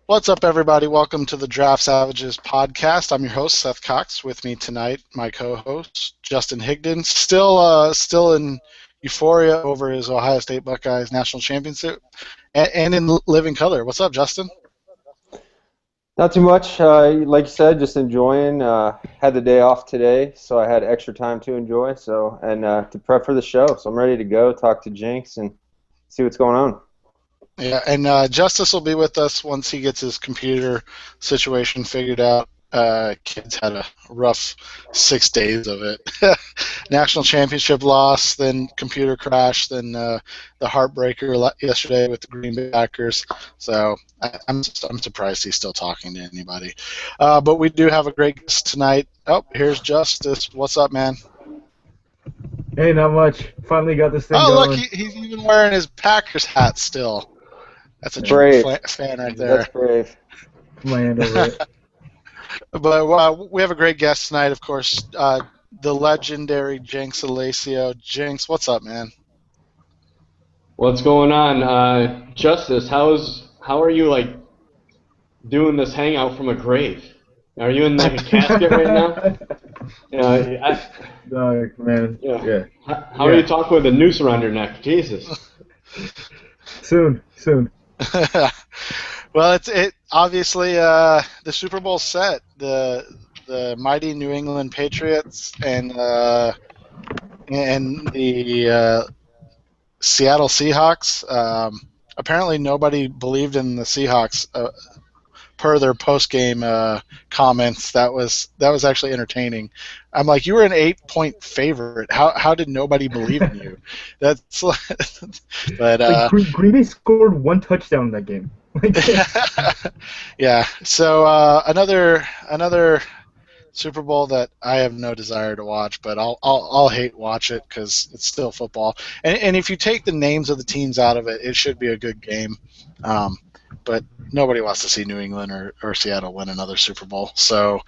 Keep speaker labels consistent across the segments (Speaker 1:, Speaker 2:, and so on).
Speaker 1: What's up, everybody? Welcome to the Draft Savages podcast. I'm your host, Seth Cox. With me tonight, my co-host, Justin Higdon. Still in euphoria over his Ohio State Buckeyes national championship and in living color. What's up, Justin?
Speaker 2: Not too much. Like you said, just enjoying. Had the day off today, so I had extra time to enjoy. And to prep for the show, so I'm ready to go. Talk to Jinx and see what's going on.
Speaker 1: Yeah, and Justice will be with us once he gets his computer situation figured out. Kids had a rough 6 days of it. National championship loss, then computer crash, then the heartbreaker yesterday with the Green Bay Packers. So I'm surprised he's still talking to anybody. But we do have a great guest tonight. Oh, here's Justice. What's up, man?
Speaker 3: Hey, not much. Finally got this thing going.
Speaker 1: Oh, look, he's even wearing his Packers hat still. That's a
Speaker 2: brave
Speaker 1: fan right there.
Speaker 2: That's brave.
Speaker 3: Land over it.
Speaker 1: But we have a great guest tonight, of course, the legendary Jinx Allessio. Jinx, what's up, man?
Speaker 4: What's going on, Justice? How are you doing this hangout from a grave? Are you in a casket right now?
Speaker 3: Man.
Speaker 4: Yeah. How are you talking with a noose around your neck? Jesus.
Speaker 3: Soon.
Speaker 1: Well, it obviously the Super Bowl's set. The mighty New England Patriots and the Seattle Seahawks. Apparently, nobody believed in the Seahawks per their post-game comments. That was actually entertaining. I'm like, you were an 8-point favorite. How did nobody believe in you? That's but
Speaker 3: Green Bay scored one touchdown in that game.
Speaker 1: Yeah. So another Super Bowl that I have no desire to watch, but I'll hate watch it because it's still football. And if you take the names of the teams out of it, it should be a good game. But nobody wants to see New England or Seattle win another Super Bowl. So,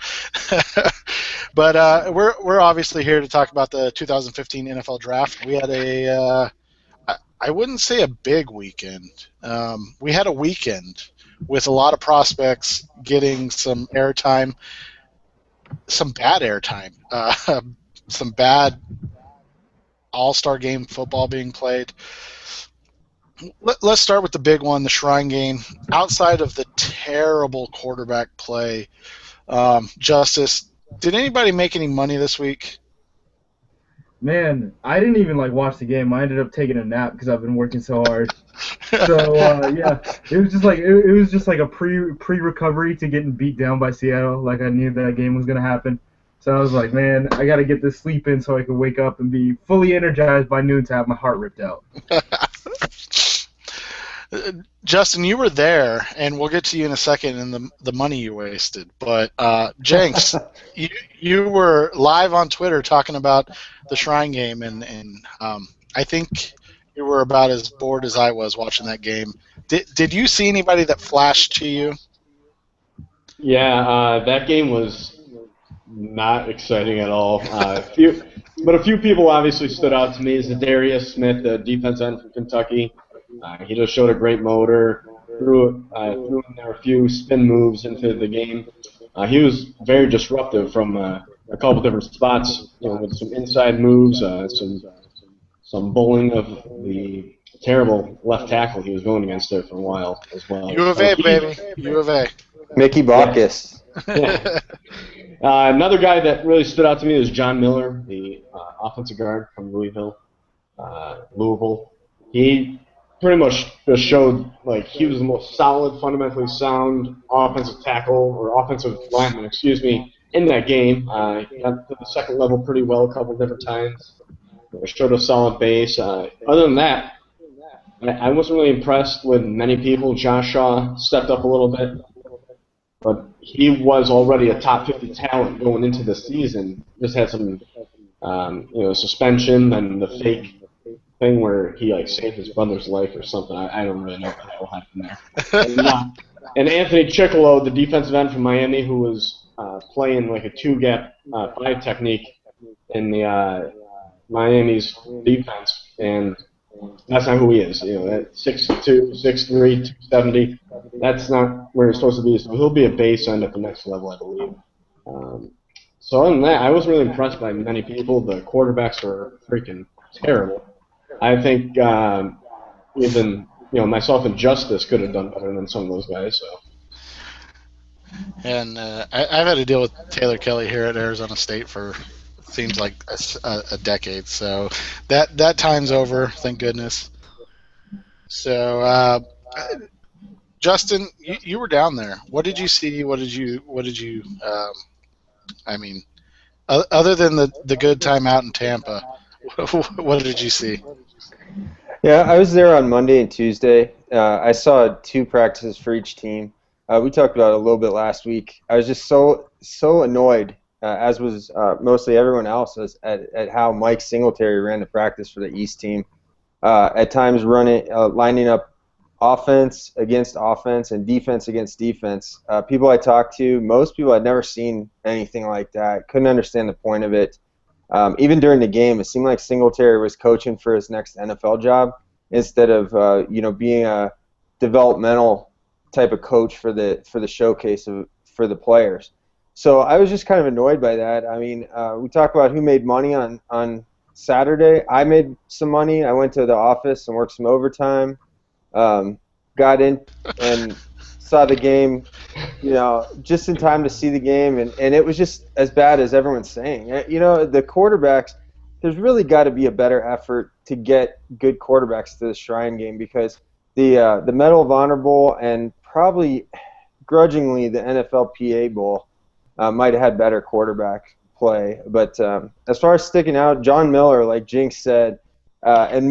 Speaker 1: but we're obviously here to talk about the 2015 NFL Draft. We had I wouldn't say a big weekend. We had a weekend with a lot of prospects getting some airtime, some bad airtime, some bad all-star game football being played. Let's start with the big one, the Shrine Game. Outside of the terrible quarterback play, Justice, did anybody make any money this week?
Speaker 3: Man, I didn't even watch the game. I ended up taking a nap because I've been working so hard. So yeah, it was just like a pre-recovery to getting beat down by Seattle. Like I knew that game was gonna happen. So I was like, man, I got to get this sleep in so I can wake up and be fully energized by noon to have my heart ripped out.
Speaker 1: Justin, you were there, and we'll get to you in a second and the money you wasted. But Jinx, you were live on Twitter talking about the Shrine Game, and I think you were about as bored as I was watching that game. Did you see anybody that flashed to you?
Speaker 4: Yeah, that game was not exciting at all. A few people obviously stood out to me. Is Darius Smith, the defense end from Kentucky. He just showed a great motor, threw in there a few spin moves into the game. He was very disruptive from a couple different spots, with some inside moves, some bowling of the terrible left tackle he was going against there for a while as well.
Speaker 1: U of A, baby. U of A.
Speaker 2: Mickey Bacchus.
Speaker 4: Yeah. Another guy that really stood out to me was John Miller, the offensive guard from Louisville. He pretty much just showed he was the most solid, fundamentally sound offensive tackle or offensive lineman, in that game. He got to the second level pretty well a couple different times. Showed a solid base. Other than that, I wasn't really impressed with many people. Josh Shaw stepped up a little bit, but he was already a top 50 talent going into the season. Just had some, suspension and the fake thing where he saved his brother's life or something. I don't really know what the hell happened there. And Anthony Chickolo, the defensive end from Miami, who was playing a two-gap 5 technique in the Miami's defense, and that's not who he is. At 6'2", 6'3", 270, that's not where he's supposed to be. So he'll be a base end at the next level, I believe. So other than that, I wasn't really impressed by many people. The quarterbacks were freaking terrible. I think even myself and Justice could have done better than some of those guys. So.
Speaker 1: And I've had to deal with Taylor Kelly here at Arizona State for seems like a decade. So that time's over, thank goodness. So Justin, you were down there. What did you see? What did you? I mean, other than the good time out in Tampa, what did you see?
Speaker 2: Yeah, I was there on Monday and Tuesday. I saw 2 practices for each team. We talked about it a little bit last week. I was just so annoyed, as was mostly everyone else, at how Mike Singletary ran the practice for the East team. At times lining up offense against offense and defense against defense. People I talked to, most people had never seen anything like that. Couldn't understand the point of it. Even during the game, it seemed like Singletary was coaching for his next NFL job instead of being a developmental type of coach for the showcase for the players. So I was just kind of annoyed by that. I mean, we talk about who made money on Saturday. I made some money. I went to the office and worked some overtime. Got in and saw the game, just in time to see the game, and it was just as bad as everyone's saying. The quarterbacks, there's really got to be a better effort to get good quarterbacks to the Shrine Game, because the Medal of Honor Bowl and probably grudgingly the NFLPA Bowl might have had better quarterback play. But as far as sticking out, John Miller, like Jinx said, and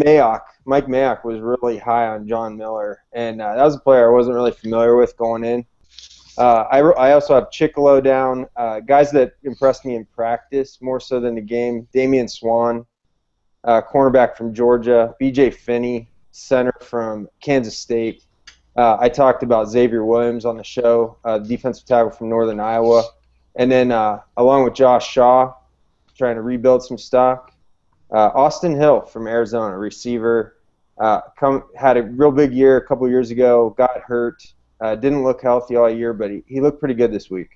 Speaker 2: Mike Mayock was really high on John Miller, and that was a player I wasn't really familiar with going in. I also have Chicolo down, guys that impressed me in practice more so than the game. Damian Swan, cornerback from Georgia. B.J. Finney, center from Kansas State. I talked about Xavier Williams on the show, defensive tackle from Northern Iowa. And then along with Josh Shaw, trying to rebuild some stock. Austin Hill from Arizona, receiver, had a real big year a couple years ago, got hurt, didn't look healthy all year, but he looked pretty good this week.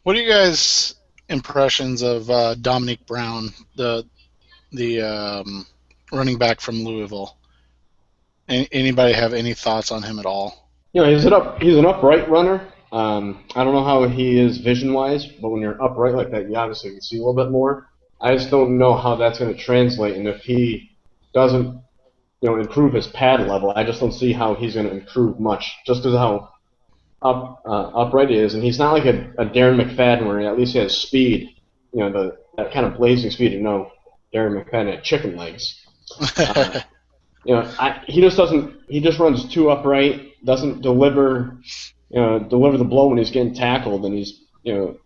Speaker 1: What are you guys' impressions of Dominique Brown, the running back from Louisville? Anybody have any thoughts on him at all?
Speaker 4: He's an upright runner. I don't know how he is vision-wise, but when you're upright like that, you obviously can see a little bit more. I just don't know how that's going to translate, and if he doesn't, improve his pad level, I just don't see how he's going to improve much, just because of how upright he is. And he's not like a Darren McFadden where at least he has speed, that kind of blazing speed. Darren McFadden had chicken legs. He just doesn't. He just runs too upright. Doesn't deliver the blow when he's getting tackled. And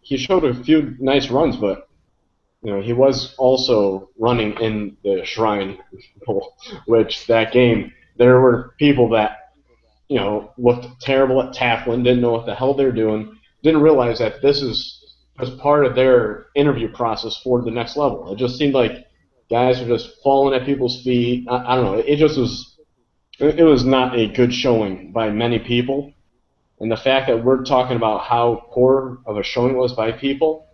Speaker 4: he showed a few nice runs, but he was also running in the Shrine Bowl, which that game there were people that looked terrible at tackling, didn't know what the hell they're doing, didn't realize that this was part of their interview process for the next level. It just seemed like guys were just falling at people's feet. I don't know. It was not a good showing by many people. And the fact that we're talking about how poor of a showing it was by people,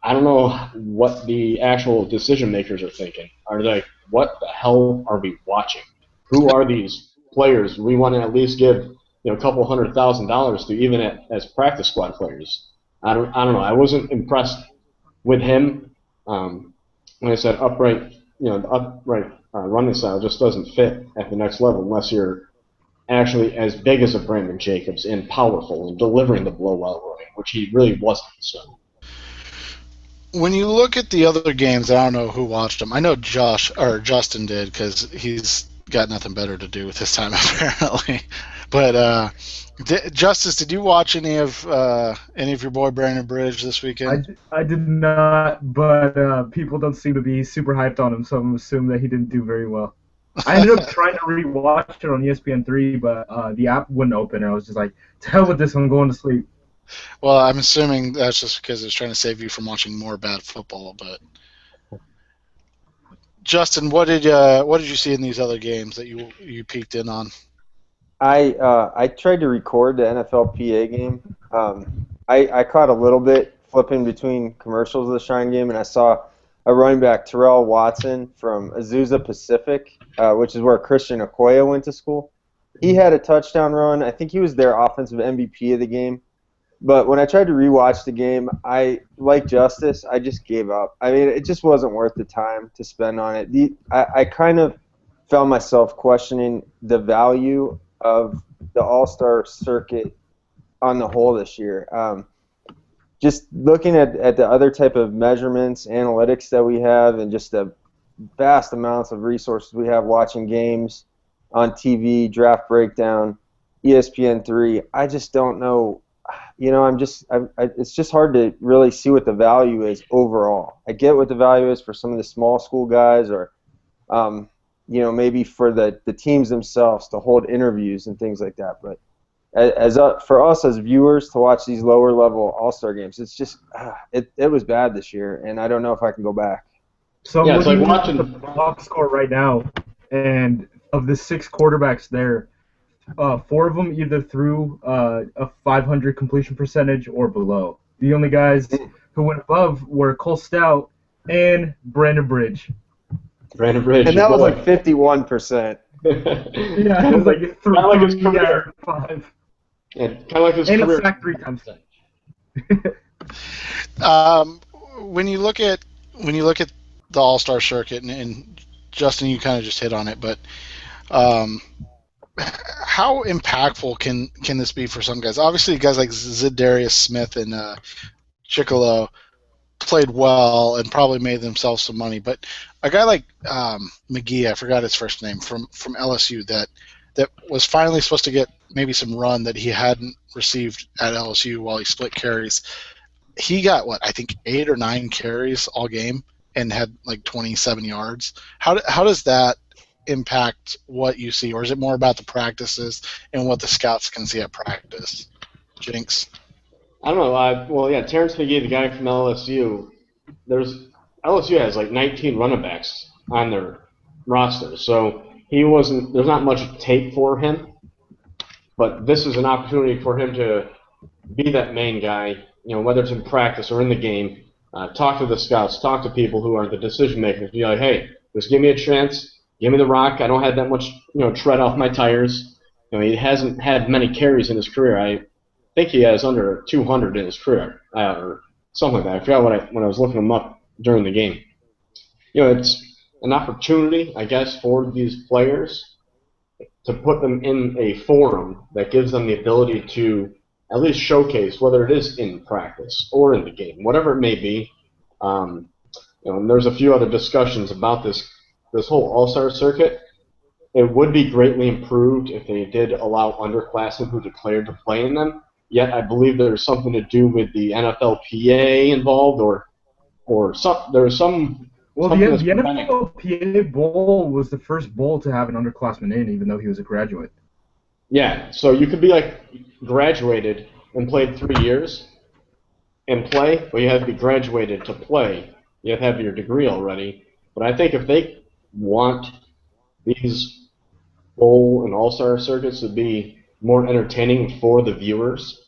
Speaker 4: I don't know what the actual decision makers are thinking. Are they, what the hell are we watching? Who are these players we want to at least give a couple $100,000 to, even as practice squad players? I don't know. I wasn't impressed with him. When I said upright, the upright running style just doesn't fit at the next level unless you're actually as big as a Brandon Jacobs and powerful and delivering the blow while running, which he really wasn't. So.
Speaker 1: When you look at the other games, I don't know who watched them. I know Justin did, because he's got nothing better to do with his time apparently. But Justice, did you watch any of your boy Brandon Bridge this weekend?
Speaker 3: I did not, but people don't seem to be super hyped on him, so I'm assuming that he didn't do very well. I ended up trying to rewatch it on ESPN3, but the app wouldn't open, and I was just like, to hell with this, I'm going to sleep.
Speaker 1: Well, I'm assuming that's just because it's trying to save you from watching more bad football. But Justin, what did you see in these other games that you peeked in on?
Speaker 2: I tried to record the NFLPA game. I caught a little bit flipping between commercials of the Shrine game, and I saw a running back, Terrell Watson from Azusa Pacific, which is where Christian Okoye went to school. He had a touchdown run. I think he was their offensive MVP of the game. But when I tried to rewatch the game, like Justice, I just gave up. I mean, it just wasn't worth the time to spend on it. I kind of found myself questioning the value of the All-Star circuit on the whole this year. Just looking at the other type of measurements, analytics that we have, and just the vast amounts of resources we have watching games on TV, draft breakdown, ESPN3, I just don't know. It's just hard to really see what the value is overall. I get what the value is for some of the small school guys, or maybe for the teams themselves to hold interviews and things like that. But for us as viewers to watch these lower level All-Star games, it's just it was bad this year, and I don't know if I can go back.
Speaker 3: So
Speaker 4: Yeah,
Speaker 3: I'm
Speaker 4: it's like
Speaker 3: looking
Speaker 4: watching
Speaker 3: at the box score right now, and of the 6 quarterbacks there, 4 of them either threw a 500 completion percentage or below. The only guys who went above were Cole Stout and Brandon Bridge.
Speaker 4: Brandon Bridge,
Speaker 2: And
Speaker 4: your
Speaker 2: that was
Speaker 4: boy.
Speaker 2: like 51%.
Speaker 3: Yeah, it was like 3
Speaker 4: Kinda like his career.
Speaker 3: out of 5.
Speaker 4: Yeah, kind of like his
Speaker 3: And
Speaker 4: career.
Speaker 3: a sack 3 times.
Speaker 1: When you look at the All-Star circuit, and Justin, you kind of just hit on it, but how impactful can this be for some guys? Obviously, guys like Za'Darius Smith and Chicolo played well and probably made themselves some money, but a guy like McGee, I forgot his first name, from LSU, that was finally supposed to get maybe some run that he hadn't received at LSU while he split carries. He got, I think 8 or 9 carries all game and had like 27 yards. How does that impact what you see, or is it more about the practices and what the scouts can see at practice? Jinx?
Speaker 4: I don't know. Terrence McGee, the guy from LSU, LSU has like 19 running backs on their roster, so there's not much tape for him, but this is an opportunity for him to be that main guy, whether it's in practice or in the game, talk to the scouts, talk to people who are the decision makers, be like, hey, just give me a chance, give me the rock, I don't have that much, tread off my tires. He hasn't had many carries in his career. I think he has under 200 in his career, or something like that. I forgot when I was looking him up during the game. It's an opportunity, I guess, for these players to put them in a forum that gives them the ability to at least showcase, whether it is in practice or in the game, whatever it may be. And there's a few other discussions about this whole All-Star circuit. It would be greatly improved if they did allow underclassmen who declared to play in them. Yet I believe there's something to do with the NFLPA involved, or there's some.
Speaker 3: Well, the NFLPA Bowl was the first bowl to have an underclassman in, even though he was a graduate.
Speaker 4: Yeah, so you could be like graduated and played 3 years and play, but you have to be graduated to play. You have to have your degree already. But I think if they want these bowl and all-star circuits to be more entertaining for the viewers,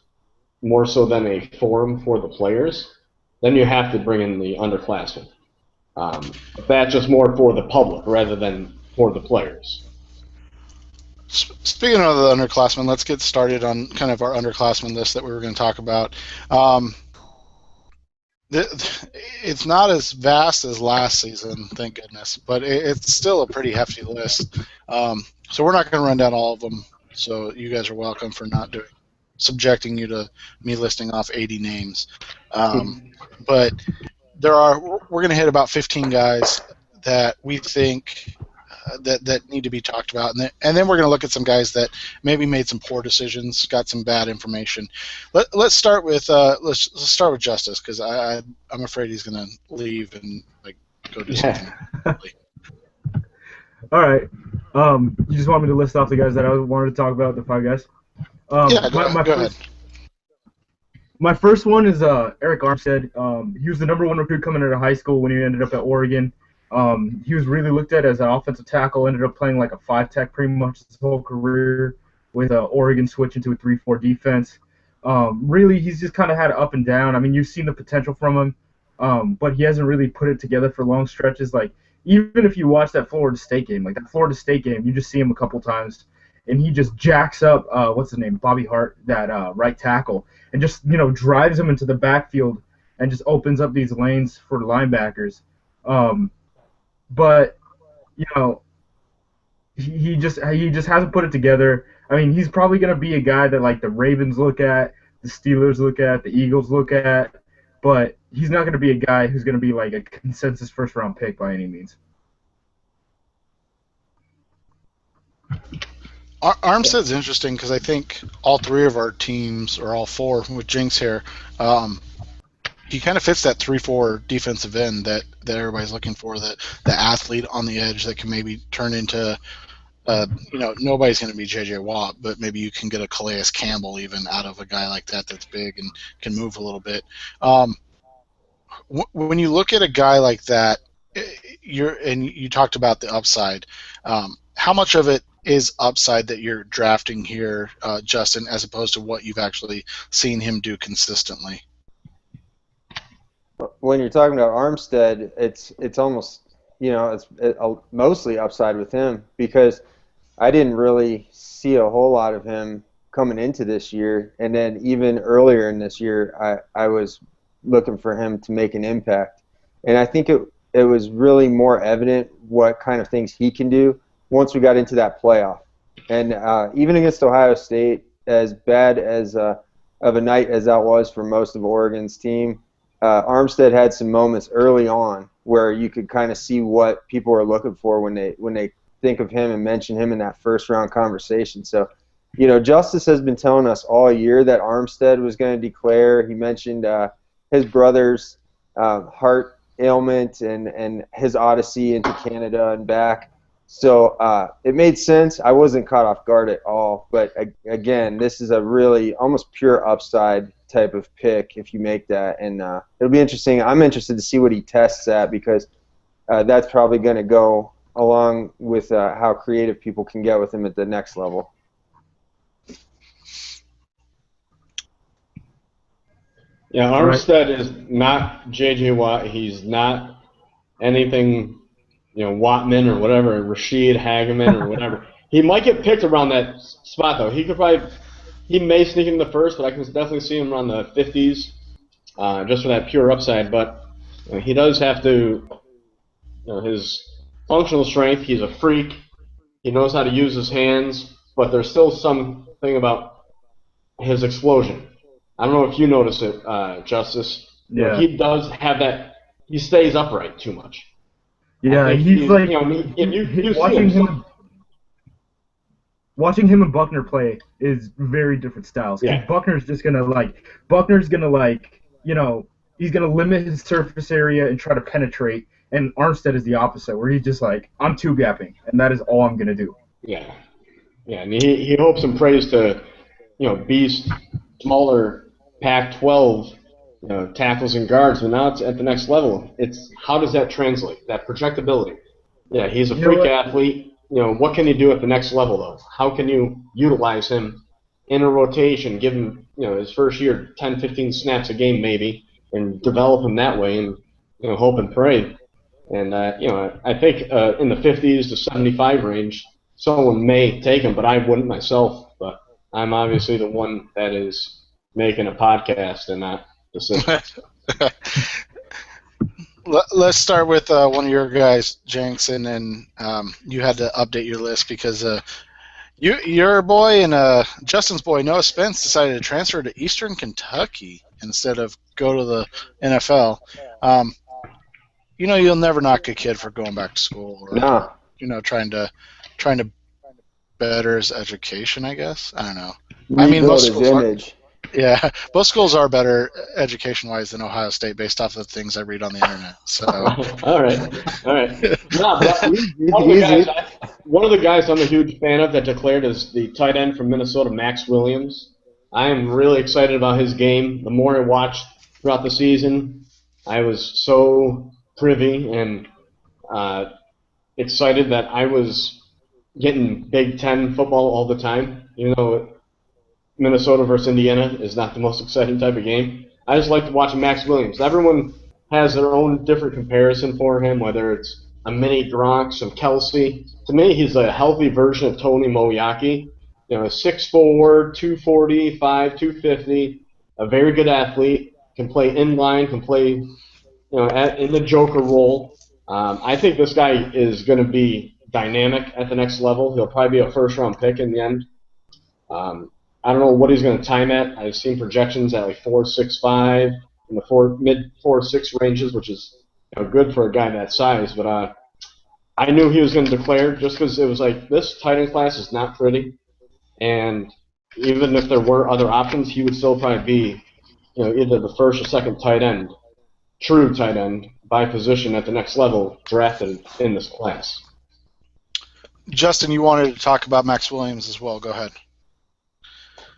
Speaker 4: more so than a forum for the players, then you have to bring in the underclassmen. That's just more for the public rather than for the players.
Speaker 1: Speaking of the underclassmen, let's get started on kind of our underclassmen list that we were going to talk about. It's not as vast as last season, thank goodness, but it's still a pretty hefty list. So we're not going to run down all of them. So you guys are welcome for not subjecting you to me listing off 80 names. But we're going to hit about 15 guys that we think that need to be talked about, and then we're going to look at some guys that maybe made some poor decisions, got some bad information. Let's start with Justice, because I'm afraid he's going to leave and go do something.
Speaker 3: All right. You just want me to list off the guys that I wanted to talk about, the 5 guys?
Speaker 1: Go ahead.
Speaker 3: My first one is Eric Armstead. He was the #1 recruit coming out of high school when he ended up at Oregon. He was really looked at as an offensive tackle, ended up playing like a 5-tech pretty much his whole career. with Oregon switching to a 3-4 defense. Really, he's just kind of had up and down. I mean, you've seen the potential from him, but he hasn't really put it together for long stretches. Like, even if you watch that Florida State game, you just see him a couple times, and he just jacks up, what's his name, Bobby Hart, that right tackle, and just, drives him into the backfield and just opens up these lanes for linebackers. But, you know, he just hasn't put it together. I mean, he's probably going to be a guy that, like, the Ravens look at, the Steelers look at, the Eagles look at, but he's not going to be a guy who's going to be, like, a consensus first-round pick by any means.
Speaker 1: Armstead's interesting because I think all three of our teams, or all four with Jinx here, he kind of fits that 3-4 defensive end that everybody's looking for, the athlete on the edge that can maybe turn into, nobody's going to be J.J. Watt, but maybe you can get a Calais Campbell even out of a guy like that that's big and can move a little bit. When you look at a guy like that, you talked about the upside. How much of it is upside that you're drafting here, Justin, as opposed to what you've actually seen him do consistently?
Speaker 2: When you're talking about Armstead, it's almost, it's mostly upside with him, because I didn't really see a whole lot of him coming into this year, and then even earlier in this year, I was looking for him to make an impact, and I think it was really more evident what kind of things he can do once we got into that playoff. And even against Ohio State, as bad as of a night as that was for most of Oregon's team, Armstead had some moments early on where you could kind of see what people are looking for when they think of him and mention him in that first-round conversation. So, Justice has been telling us all year that Armstead was going to declare. He mentioned his brother's heart ailment and his odyssey into Canada and back. So it made sense. I wasn't caught off guard at all. But, again, this is a really almost pure upside type of pick if you make that. And it'll be interesting. I'm interested to see what he tests at, because that's probably going to go along with how creative people can get with him at the next level.
Speaker 4: Yeah, Armstead is not J.J. Watt. He's not anything, Wattman or whatever, Rashid Hageman or whatever. He might get picked around that spot, though. He may sneak in the first, but I can definitely see him around the 50s, just for that pure upside. But he does have to, his functional strength, he's a freak. He knows how to use his hands, but there's still something about his explosion. I don't know if you notice it, Justice.
Speaker 3: Yeah.
Speaker 4: He does have that. He stays upright too much.
Speaker 3: Yeah, he's like, watching him and Buckner play is very different styles. Yeah. Buckner's gonna he's gonna limit his surface area and try to penetrate, and Armstead is the opposite, where he's just like, I'm two-gapping, and that is all I'm gonna do.
Speaker 4: Yeah. Yeah, and he hopes and prays to, beast smaller Pac-12, tackles and guards, but now it's at the next level. It's how does that translate? That projectability. Yeah, he's a freak athlete. What can you do at the next level, though? How can you utilize him in a rotation, give him, his first year 10, 15 snaps a game maybe, and develop him that way, and, hope and pray. And, I think in the 50s to 75 range, someone may take him, but I wouldn't myself. But I'm obviously the one that is making a podcast and not the system.
Speaker 1: Let's start with one of your guys, Jinx, and then you had to update your list because your boy and Justin's boy, Noah Spence, decided to transfer to Eastern Kentucky instead of go to the NFL. You'll never knock a kid for going back to school or trying to better his education, I guess. I don't know.
Speaker 2: Most schools
Speaker 1: Yeah, both schools are better education-wise than Ohio State based off of the things I read on the internet. So.
Speaker 4: All right. No, one of the guys I'm a huge fan of that declared is the tight end from Minnesota, Max Williams. I am really excited about his game. The more I watched throughout the season, I was so privy and excited that I was getting Big Ten football all the time. You know, Minnesota versus Indiana is not the most exciting type of game. I just like watching Max Williams. Everyone has their own different comparison for him, whether it's a mini Gronk, some Kelsey. To me, he's a healthy version of Tony Moeaki. You know, 6'4", 245, 250, a very good athlete, can play in line, can play in the Joker role. I think this guy is going to be dynamic at the next level. He'll probably be a first-round pick in the end. I don't know what he's going to time at. I've seen projections at like 4.65 in the mid 4.6 ranges, which is good for a guy that size. But I knew he was going to declare just because it was like this tight end class is not pretty, and even if there were other options, he would still probably be either the first or second tight end, true tight end by position at the next level drafted in this class.
Speaker 1: Justin, you wanted to talk about Max Williams as well. Go ahead.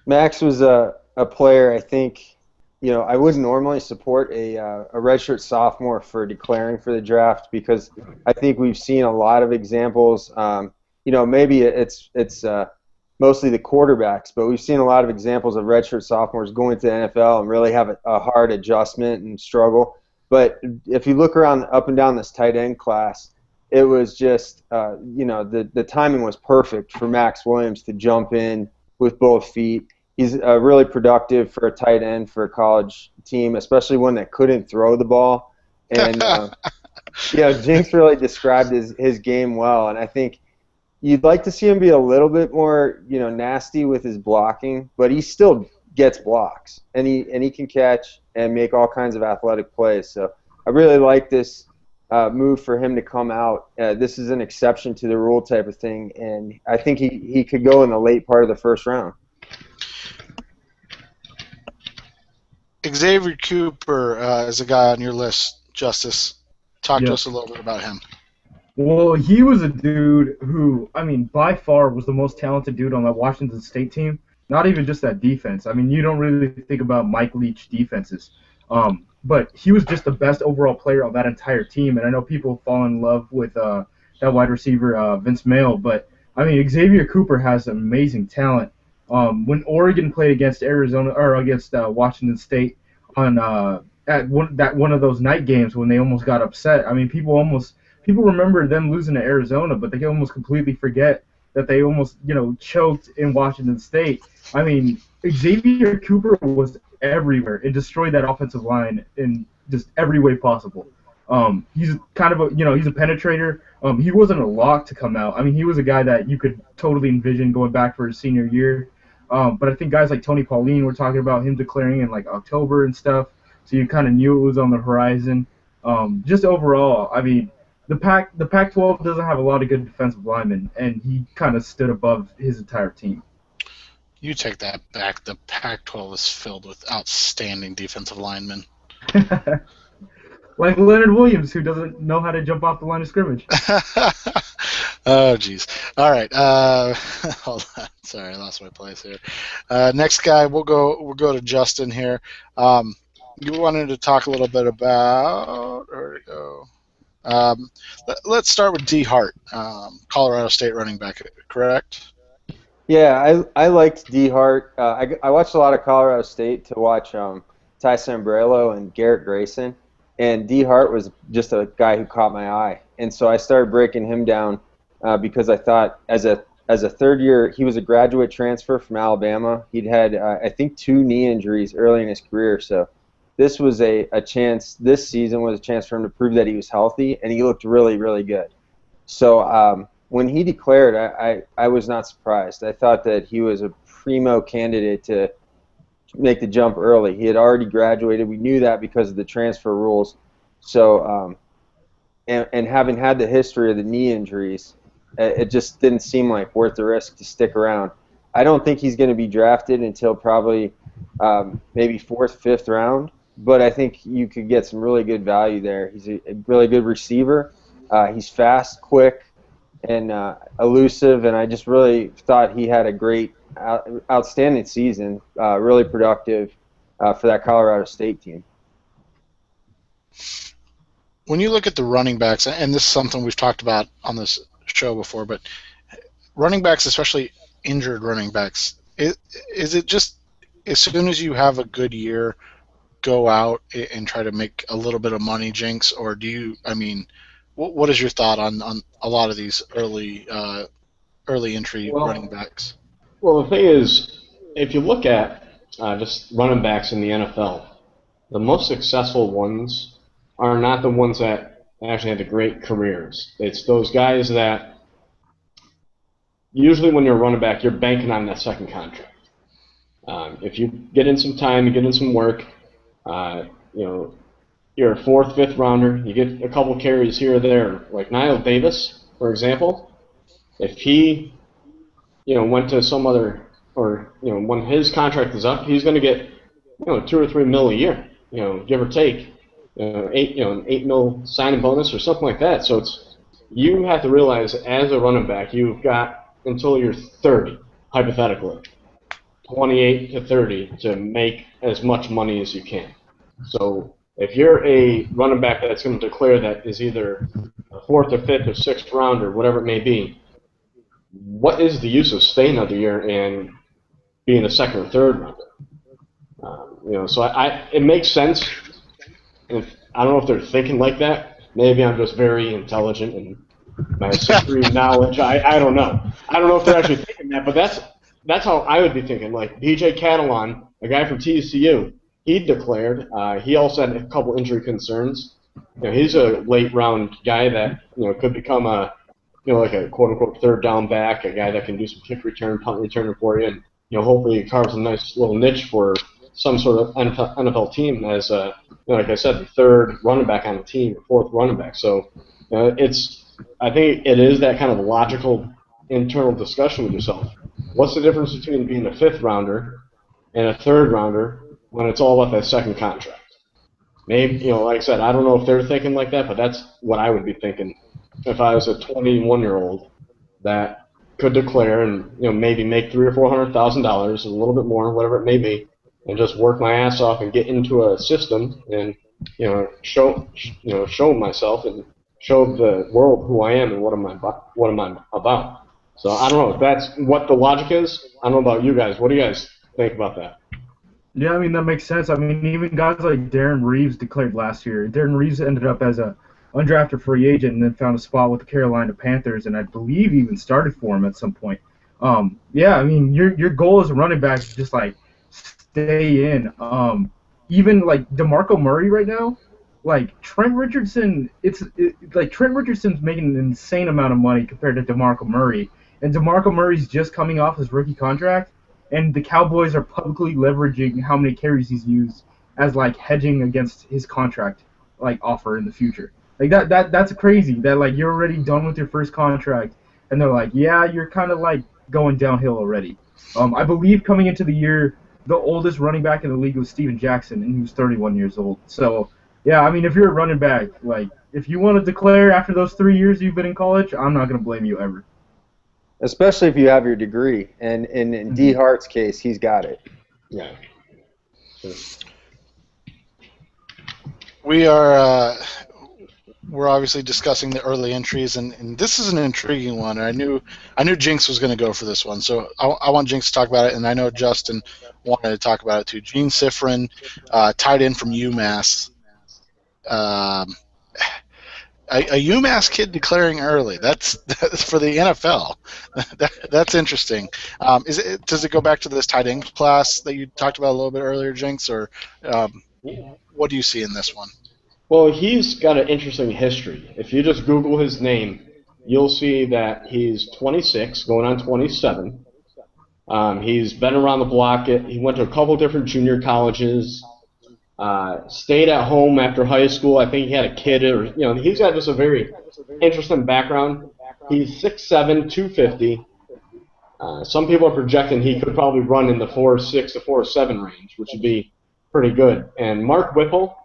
Speaker 2: Max was a player, I think, I wouldn't normally support a redshirt sophomore for declaring for the draft because I think we've seen a lot of examples. Maybe it's mostly the quarterbacks, but we've seen a lot of examples of redshirt sophomores going to the NFL and really have a hard adjustment and struggle. But if you look around up and down this tight end class, it was just, the timing was perfect for Max Williams to jump in with both feet. He's really productive for a tight end for a college team, especially one that couldn't throw the ball. And, Jinx really described his game well. And I think you'd like to see him be a little bit more, nasty with his blocking, but he still gets blocks. And he can catch and make all kinds of athletic plays. So I really like this move for him to come out. This is an exception to the rule type of thing. And I think he could go in the late part of the first round.
Speaker 1: Xavier Cooper is a guy on your list, Justice. Talk to us a little bit about him.
Speaker 3: Well, he was a dude who, by far was the most talented dude on that Washington State team. Not even just that defense. You don't really think about Mike Leach defenses. But he was just the best overall player on that entire team. And I know people fall in love with that wide receiver, Vince Mayle. But, Xavier Cooper has amazing talent. When Oregon played against Arizona or against Washington State on one of those night games when they almost got upset, people remember them losing to Arizona, but they can almost completely forget that they almost choked in Washington State. Xavier Cooper was everywhere and destroyed that offensive line in just every way possible. He's kind of he's a penetrator. He wasn't a lock to come out. He was a guy that you could totally envision going back for his senior year. But I think guys like Tony Pauline were talking about him declaring in like October and stuff, so you kind of knew it was on the horizon. Just overall, the Pac-12 doesn't have a lot of good defensive linemen, and he kind of stood above his entire team.
Speaker 1: You take that back. The Pac-12 is filled with outstanding defensive linemen.
Speaker 3: Like Leonard Williams, who doesn't know how to jump off the line of scrimmage.
Speaker 1: Oh, jeez. All right. Hold on. Sorry, I lost my place here. Next guy, we'll go to Justin here. You wanted to talk a little bit about. Where to go? Let's start with D. Hart, Colorado State running back. Correct?
Speaker 2: Yeah, I liked D. Hart. I watched a lot of Colorado State to watch Ty Sambrello and Garrett Grayson. And D. Hart was just a guy who caught my eye. And so I started breaking him down because I thought as a third year, he was a graduate transfer from Alabama. He'd had, I think, 2 knee injuries early in his career. So this was a chance, this season was a chance for him to prove that he was healthy, and he looked really, really good. So when he declared, I was not surprised. I thought that he was a primo candidate to make the jump early. He had already graduated. We knew that because of the transfer rules. So, and having had the history of the knee injuries, it just didn't seem like worth the risk to stick around. I don't think he's going to be drafted until probably maybe 4th, 5th round, but I think you could get some really good value there. He's a really good receiver. He's fast, quick, and elusive, and I just really thought he had a great outstanding season, really productive for that Colorado State team.
Speaker 1: When you look at the running backs, and this is something we've talked about on this show before, but running backs, especially injured running backs, is it just as soon as you have a good year, go out and try to make a little bit of money, Jinx, or do you? I mean, what is your thought on a lot of these early entry running
Speaker 4: Well,
Speaker 1: backs?
Speaker 4: well, the thing is, if you look at just running backs in the NFL, the most successful ones are not the ones that actually had the great careers. It's those guys that usually when you're a running back, you're banking on that second contract. If you get in some time, you get in some work, uh, you know, you're a fourth, fifth rounder, you get a couple carries here or there. Like Niall Davis, for example, if he, went to some other, or, when his contract is up, he's going to get, 2 or 3 mil a year, give or take, an 8 mil signing bonus or something like that. So you have to realize as a running back, you've got until you're 30, hypothetically, 28 to 30 to make as much money as you can. So if you're a running back that's going to declare that is either a fourth or fifth or sixth round or whatever it may be, what is the use of staying another year and being a second or third rounder? So it makes sense. If, I don't know if they're thinking like that. Maybe I'm just very intelligent and my supreme knowledge. I don't know. I don't know if they're actually thinking that, but that's how I would be thinking. Like DJ Catalan, a guy from TCU, he declared. He also had a couple injury concerns. He's a late round guy that could become a like a quote unquote third down back, a guy that can do some kick return, punt return for you, and hopefully he carves a nice little niche for some sort of NFL team as like I said, the third running back on the team, fourth running back. So I think it is that kind of logical internal discussion with yourself. What's the difference between being a fifth rounder and a third rounder when it's all about that second contract? Maybe, like I said, I don't know if they're thinking like that, but that's what I would be thinking if I was a 21-year-old that could declare and maybe make $300,000 or $400,000, a little bit more, whatever it may be, and just work my ass off and get into a system and show myself and show the world who I am and what am I about. So I don't know if that's what the logic is. I don't know about you guys. What do you guys think about that?
Speaker 3: Yeah, I mean, that makes sense. I mean, even guys like Darren Reeves declared last year. Darren Reeves ended up as a undrafted free agent and then found a spot with the Carolina Panthers, and I believe even started for him at some point. Yeah, I mean, your goal as a running back is just like stay in. Even like DeMarco Murray right now, like Trent Richardson, like Trent Richardson's making an insane amount of money compared to DeMarco Murray, and DeMarco Murray's just coming off his rookie contract. And the Cowboys are publicly leveraging how many carries he's used as like hedging against his contract like offer in the future. Like that's crazy. That like you're already done with your first contract, and they're like, yeah, you're kind of like going downhill already. I believe coming into the year, the oldest running back in the league was Steven Jackson, and he was 31 years old. So yeah, I mean, if you're a running back, like if you want to declare after those 3 years you've been in college, I'm not gonna blame you ever.
Speaker 2: Especially if you have your degree, and in D. Hart's case, he's got it.
Speaker 4: Yeah.
Speaker 1: We're obviously discussing the early entries, and this is an intriguing one. I knew Jinx was going to go for this one, so I want Jinx to talk about it, and I know Justin wanted to talk about it too. Gene Sifrin, tight end from UMass. A UMass kid declaring early. That's for the NFL. That's interesting. Does it go back to this tight end class that you talked about a little bit earlier, Jinx, or what do you see in this one?
Speaker 4: Well, he's got an interesting history. If you just Google his name, you'll see that he's 26, going on 27. He's been around the block. He went to a couple different junior colleges. Stayed at home after high school. I think he had a kid, or he's got just a very interesting background. He's 6'7", 250. Some people are projecting he could probably run in the 4'6" to 4'7" range, which would be pretty good. And Mark Whipple,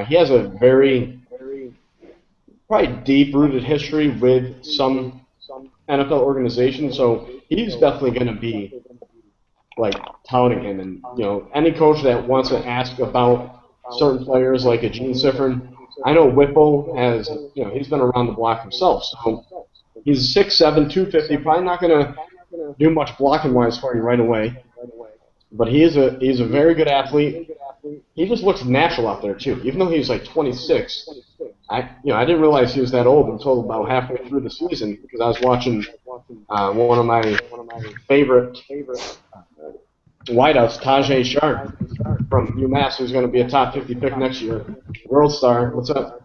Speaker 4: he has a very probably deep-rooted history with some NFL organizations, so he's definitely going to be like touting him, and any coach that wants to ask about certain players like a Gene Sifrin, I know Whipple has he's been around the block himself, so He's 6'7", 250. Probably not going to do much blocking wise for you right away. But he's a very good athlete. He just looks natural out there too. Even though he's like 26, I didn't realize he was that old until about halfway through the season because I was watching one of my favorite wideouts, Tajay Sharp from UMass, who's going to be a top 50 pick next year. World star. What's up?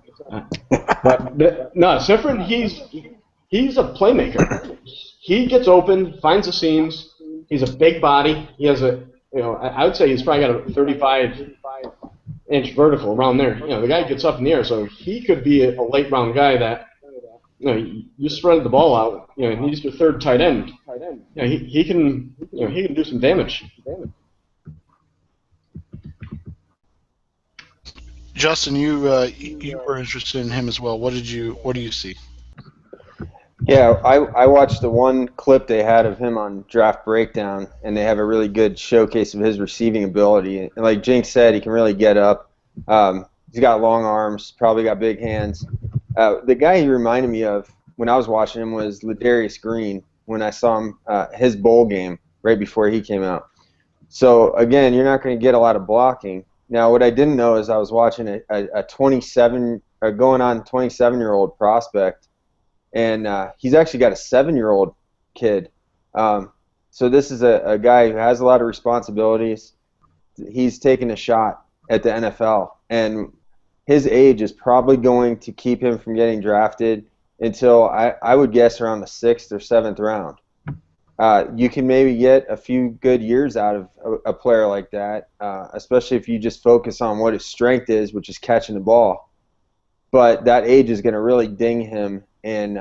Speaker 4: No, Sifrin, he's a playmaker. He gets open, finds the seams. He's a big body. He has I would say he's probably got a 35-inch vertical around there. The guy gets up in the air, so he could be a late round guy that, you spread the ball out. He's your third tight end. He can do some damage.
Speaker 1: Justin, you were interested in him as well. What do you see?
Speaker 2: Yeah, I watched the one clip they had of him on Draft Breakdown, and they have a really good showcase of his receiving ability. And like Jinx said, he can really get up. He's got long arms, probably got big hands. The guy he reminded me of when I was watching him was Ladarius Green when I saw him his bowl game right before he came out. So, again, you're not going to get a lot of blocking. Now, what I didn't know is I was watching a 27 or going on 27-year-old prospect, and he's actually got a 7-year-old kid. So this is a guy who has a lot of responsibilities. He's taking a shot at the NFL, and his age is probably going to keep him from getting drafted until I would guess around the 6th or 7th round. You can maybe get a few good years out of a player like that, especially if you just focus on what his strength is, which is catching the ball. But that age is going to really ding him, and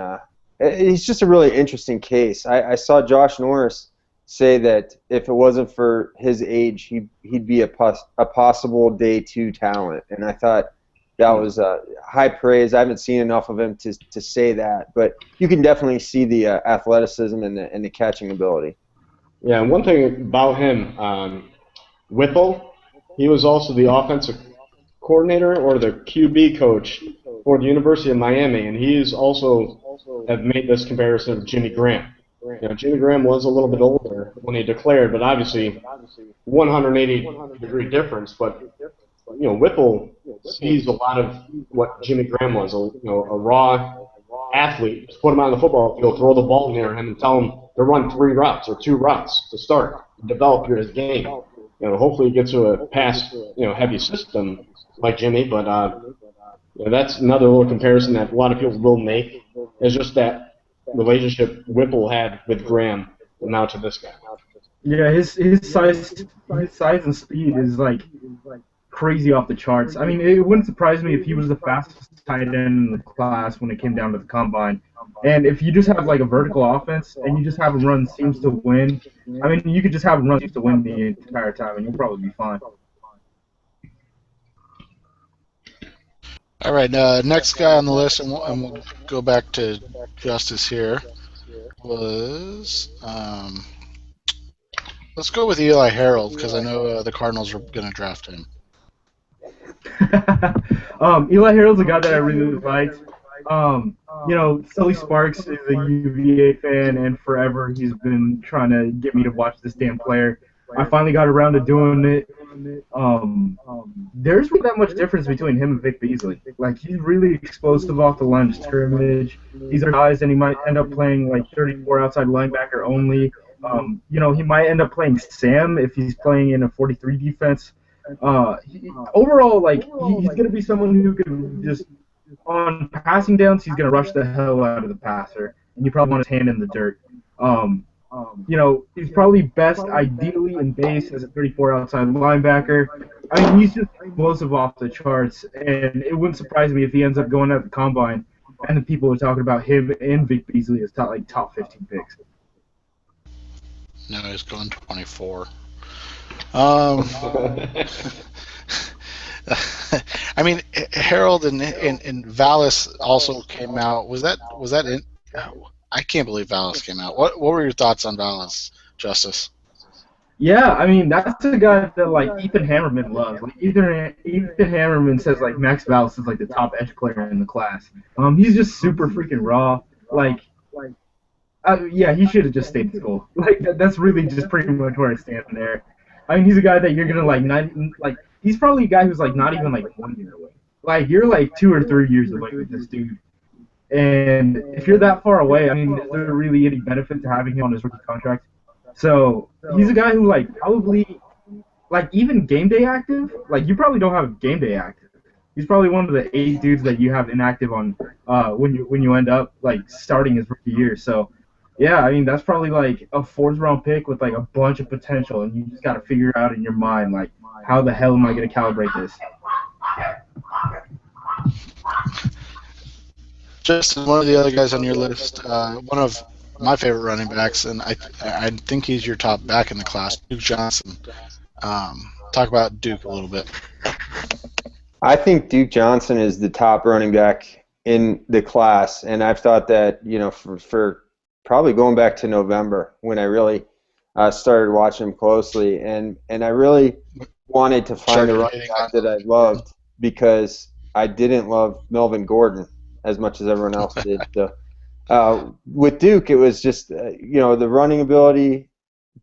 Speaker 2: he's just a really interesting case. I saw Josh Norris say that if it wasn't for his age, he'd be a possible day 2 talent, and I thought that was high praise. I haven't seen enough of him to say that, but you can definitely see the athleticism and the catching ability.
Speaker 4: Yeah, and one thing about him, Whipple, he was also the offensive coordinator or the QB coach for the University of Miami, and he's also have made this comparison of Jimmy Graham. Jimmy Graham was a little bit older when he declared, but obviously 180-degree difference. But Whipple sees a lot of what Jimmy Graham was, a raw athlete. Just put him on the football field, throw the ball near him, and tell him to run 3 routes or 2 routes to start, develop your game. Hopefully he gets to a pass, heavy system like Jimmy. But that's another little comparison that a lot of people will make. It's just that relationship Whipple had with Graham, and now to this guy.
Speaker 3: Yeah, his size and speed is like crazy off the charts. I mean, it wouldn't surprise me if he was the fastest tight end in the class when it came down to the combine. And if you just have like a vertical offense and you just have him run seems to win, I mean, you could just have him run seems to win the entire time, and you'll probably be fine.
Speaker 1: All right, next guy on the list, and we'll go back to Justice here, was let's go with Eli Harold, because I know the Cardinals are going to draft him.
Speaker 3: Eli Harold's a guy that I really liked. Sully Sparks is a UVA fan, and forever he's been trying to get me to watch this damn player. I finally got around to doing it. There's really that much difference between him and Vic Beasley. Like, he's really explosive off the line of scrimmage. He's a guy, and he might end up playing like 34 outside linebacker only. He might end up playing Sam if he's playing in a 43 defense. Overall, he's going to be someone who can just, on passing downs, he's going to rush the hell out of the passer, and you probably want his hand in the dirt. He's probably best ideally in base as a 34 outside linebacker. I mean, he's just explosive off the charts, and it wouldn't surprise me if he ends up going at the combine, and the people are talking about him and Vic Beasley as top 15 picks.
Speaker 1: No, he's going 24. I mean, Harold and Vallis also came out. Was that in? I can't believe Vallis came out. What were your thoughts on Vallis, Justice?
Speaker 3: Yeah, I mean, that's a guy that Ethan Hammerman loves. Ethan Hammerman says Max Vallis is the top edge player in the class. He's just super freaking raw. yeah, he should have just stayed in school. Like that's really just pretty much where I stand there. I mean, he's a guy that you're gonna he's probably a guy who's like not even like 1 year away. Like you're like 2 or 3 years away with this dude. And if you're that far away, I mean, is there really any benefit to having him on his rookie contract? So he's a guy who like probably like even game day active. Like you probably don't have game day active. He's probably one of the 8 dudes that you have inactive on when you end up like starting his rookie year. So yeah, I mean that's probably like a 4th round pick with like a bunch of potential, and you just got to figure out in your mind like how the hell am I going to calibrate this?
Speaker 1: Justin, one of the other guys on your list, one of my favorite running backs, and I think he's your top back in the class, Duke Johnson. Talk about Duke a little bit.
Speaker 2: I think Duke Johnson is the top running back in the class, and I've thought that, for probably going back to November when I really started watching him closely, and I really wanted to find a running back that I loved because I didn't love Melvin Gordon as much as everyone else did. So with Duke, it was just the running ability,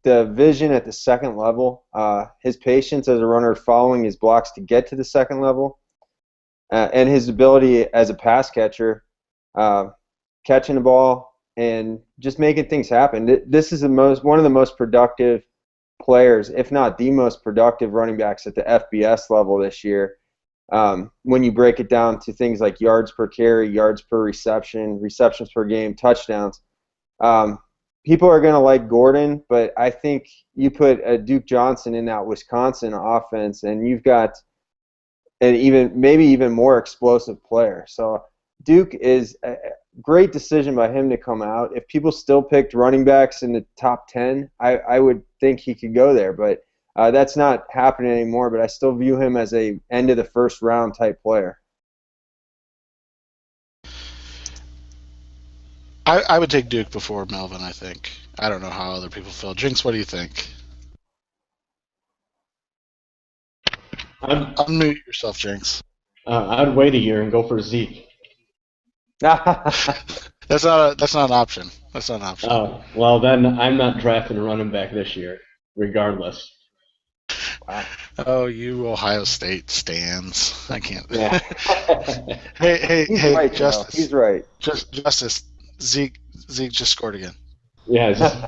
Speaker 2: the vision at the second level, his patience as a runner following his blocks to get to the second level, and his ability as a pass catcher, catching the ball and just making things happen. This is one of the most productive players, if not the most productive running backs at the FBS level this year. When you break it down to things like yards per carry, yards per reception, receptions per game, touchdowns, people are going to like Gordon, but I think you put a Duke Johnson in that Wisconsin offense, and you've got an maybe even more explosive player. So Duke is a great decision by him to come out. If people still picked running backs in the top 10, I would think he could go there, but that's not happening anymore. But I still view him as a end of the first round type player.
Speaker 1: I would take Duke before Melvin, I think. I don't know how other people feel. Jinx, what do you think? Unmute yourself, Jinx.
Speaker 4: I'd wait a year and go for Zeke.
Speaker 1: That's not an option. That's not an option.
Speaker 4: Oh, well, then I'm not drafting a running back this year, regardless.
Speaker 1: Wow. Oh, you Ohio State stands. I can't.
Speaker 2: Yeah.
Speaker 1: hey,
Speaker 2: right,
Speaker 1: Justice.
Speaker 2: He's right.
Speaker 1: Justice. Zeke just scored again.
Speaker 4: Yeah,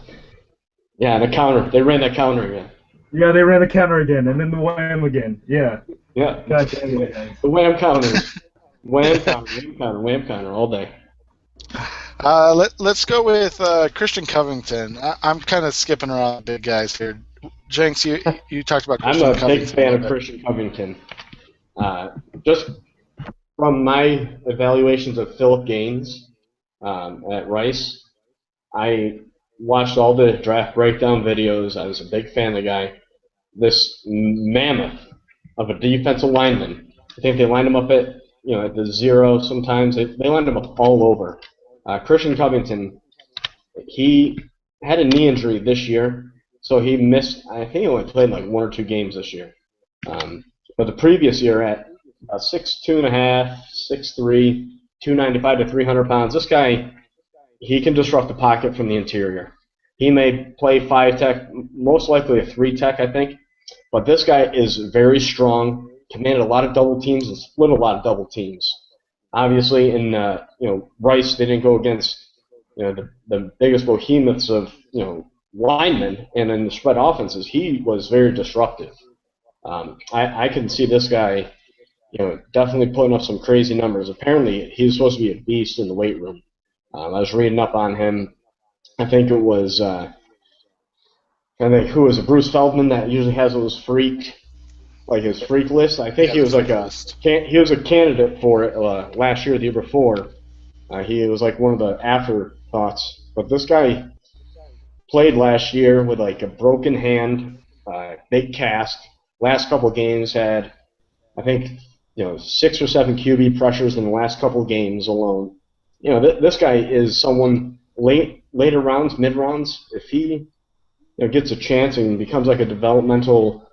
Speaker 4: yeah, the counter. They ran that counter again.
Speaker 3: Yeah, they ran the counter again, and then the wham again. Yeah.
Speaker 4: Yeah.
Speaker 3: God damn it, guys.
Speaker 4: The wham counters. Wham counter all day.
Speaker 1: Let's go with Christian Covington. I'm kind of skipping around the big guys here. Jinx, you talked about Christian Covington.
Speaker 4: I'm a big fan of Christian Covington. Just from my evaluations of Philip Gaines at Rice, I watched all the draft breakdown videos. I was a big fan of the guy. This mammoth of a defensive lineman. I think they lined him up at the 0 sometimes. They lined him up all over. Christian Covington, he had a knee injury this year, so he missed. I think he only played like 1 or 2 games this year. But the previous year at 6'2.5", 6'3", 295 to 300 pounds, this guy, he can disrupt the pocket from the interior. He may play 5 tech, most likely a 3 tech, I think. But this guy is very strong, commanded a lot of double teams and split a lot of double teams. Obviously, in Rice, they didn't go against the biggest behemoths of linemen, and in the spread offenses, he was very disruptive. I can see this guy, definitely putting up some crazy numbers. Apparently, he's supposed to be a beast in the weight room. I was reading up on him. I think it was who was it? Bruce Feldman that usually has those freak list. I think he was he was a candidate for it last year, or the year before. He was like one of the afterthoughts. But this guy played last year with like a broken hand, big cast. Last couple games had, I think, 6 or 7 QB pressures in the last couple games alone. This guy is someone later rounds, mid rounds. If he gets a chance and becomes like a developmental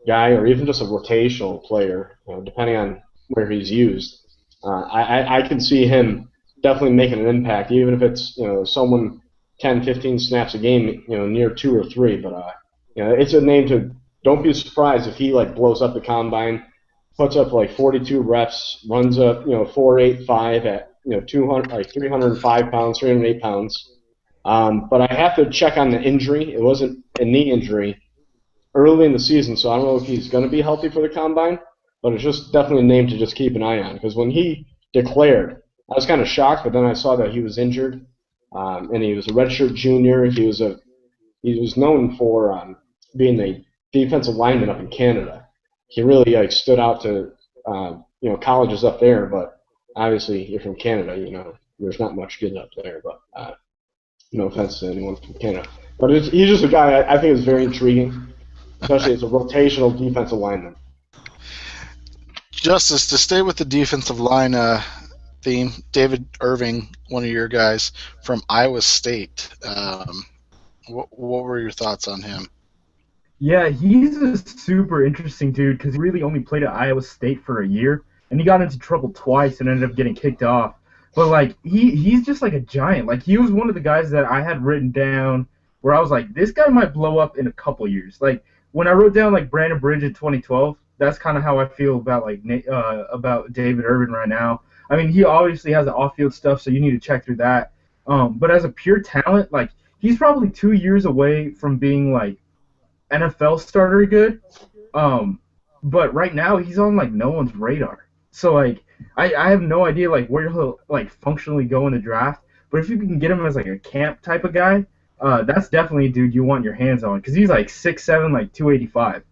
Speaker 4: guy or even just a rotational player, depending on where he's used, I can see him definitely making an impact, even if it's someone 10, 15 snaps a game, near 2 or 3. But it's a name to. Don't be surprised if he like blows up the combine, puts up like 42 reps, runs up 4.85 at 200 like 305 pounds, 308 pounds. But I have to check on the injury. It wasn't a knee injury early in the season, so I don't know if he's going to be healthy for the combine. But it's just definitely a name to just keep an eye on, because when he declared, I was kind of shocked, but then I saw that he was injured, and he was a redshirt junior. He was known for being a defensive lineman up in Canada. He really stood out to colleges up there, but obviously you're from Canada, there's not much good up there. But no offense to anyone from Canada, but he's just a guy I think is very intriguing, especially as a rotational defensive lineman.
Speaker 1: Justice, to stay with the defensive line theme, David Irving, one of your guys from Iowa State. What were your thoughts on him?
Speaker 3: Yeah, he's a super interesting dude because he really only played at Iowa State for a year, and he got into trouble twice and ended up getting kicked off. But like he's just like a giant. Like he was one of the guys that I had written down where I was like, this guy might blow up in a couple years. Like when I wrote down like Brandon Bridge in 2012, that's kind of how I feel about about David Irvin right now. I mean, he obviously has the off-field stuff, so you need to check through that. But as a pure talent, like he's probably 2 years away from being like NFL starter good. But right now he's on like no one's radar. So like I have no idea like where he'll like functionally go in the draft. But if you can get him as like a camp type of guy, that's definitely a dude you want your hands on, because he's like 6'7", like 285.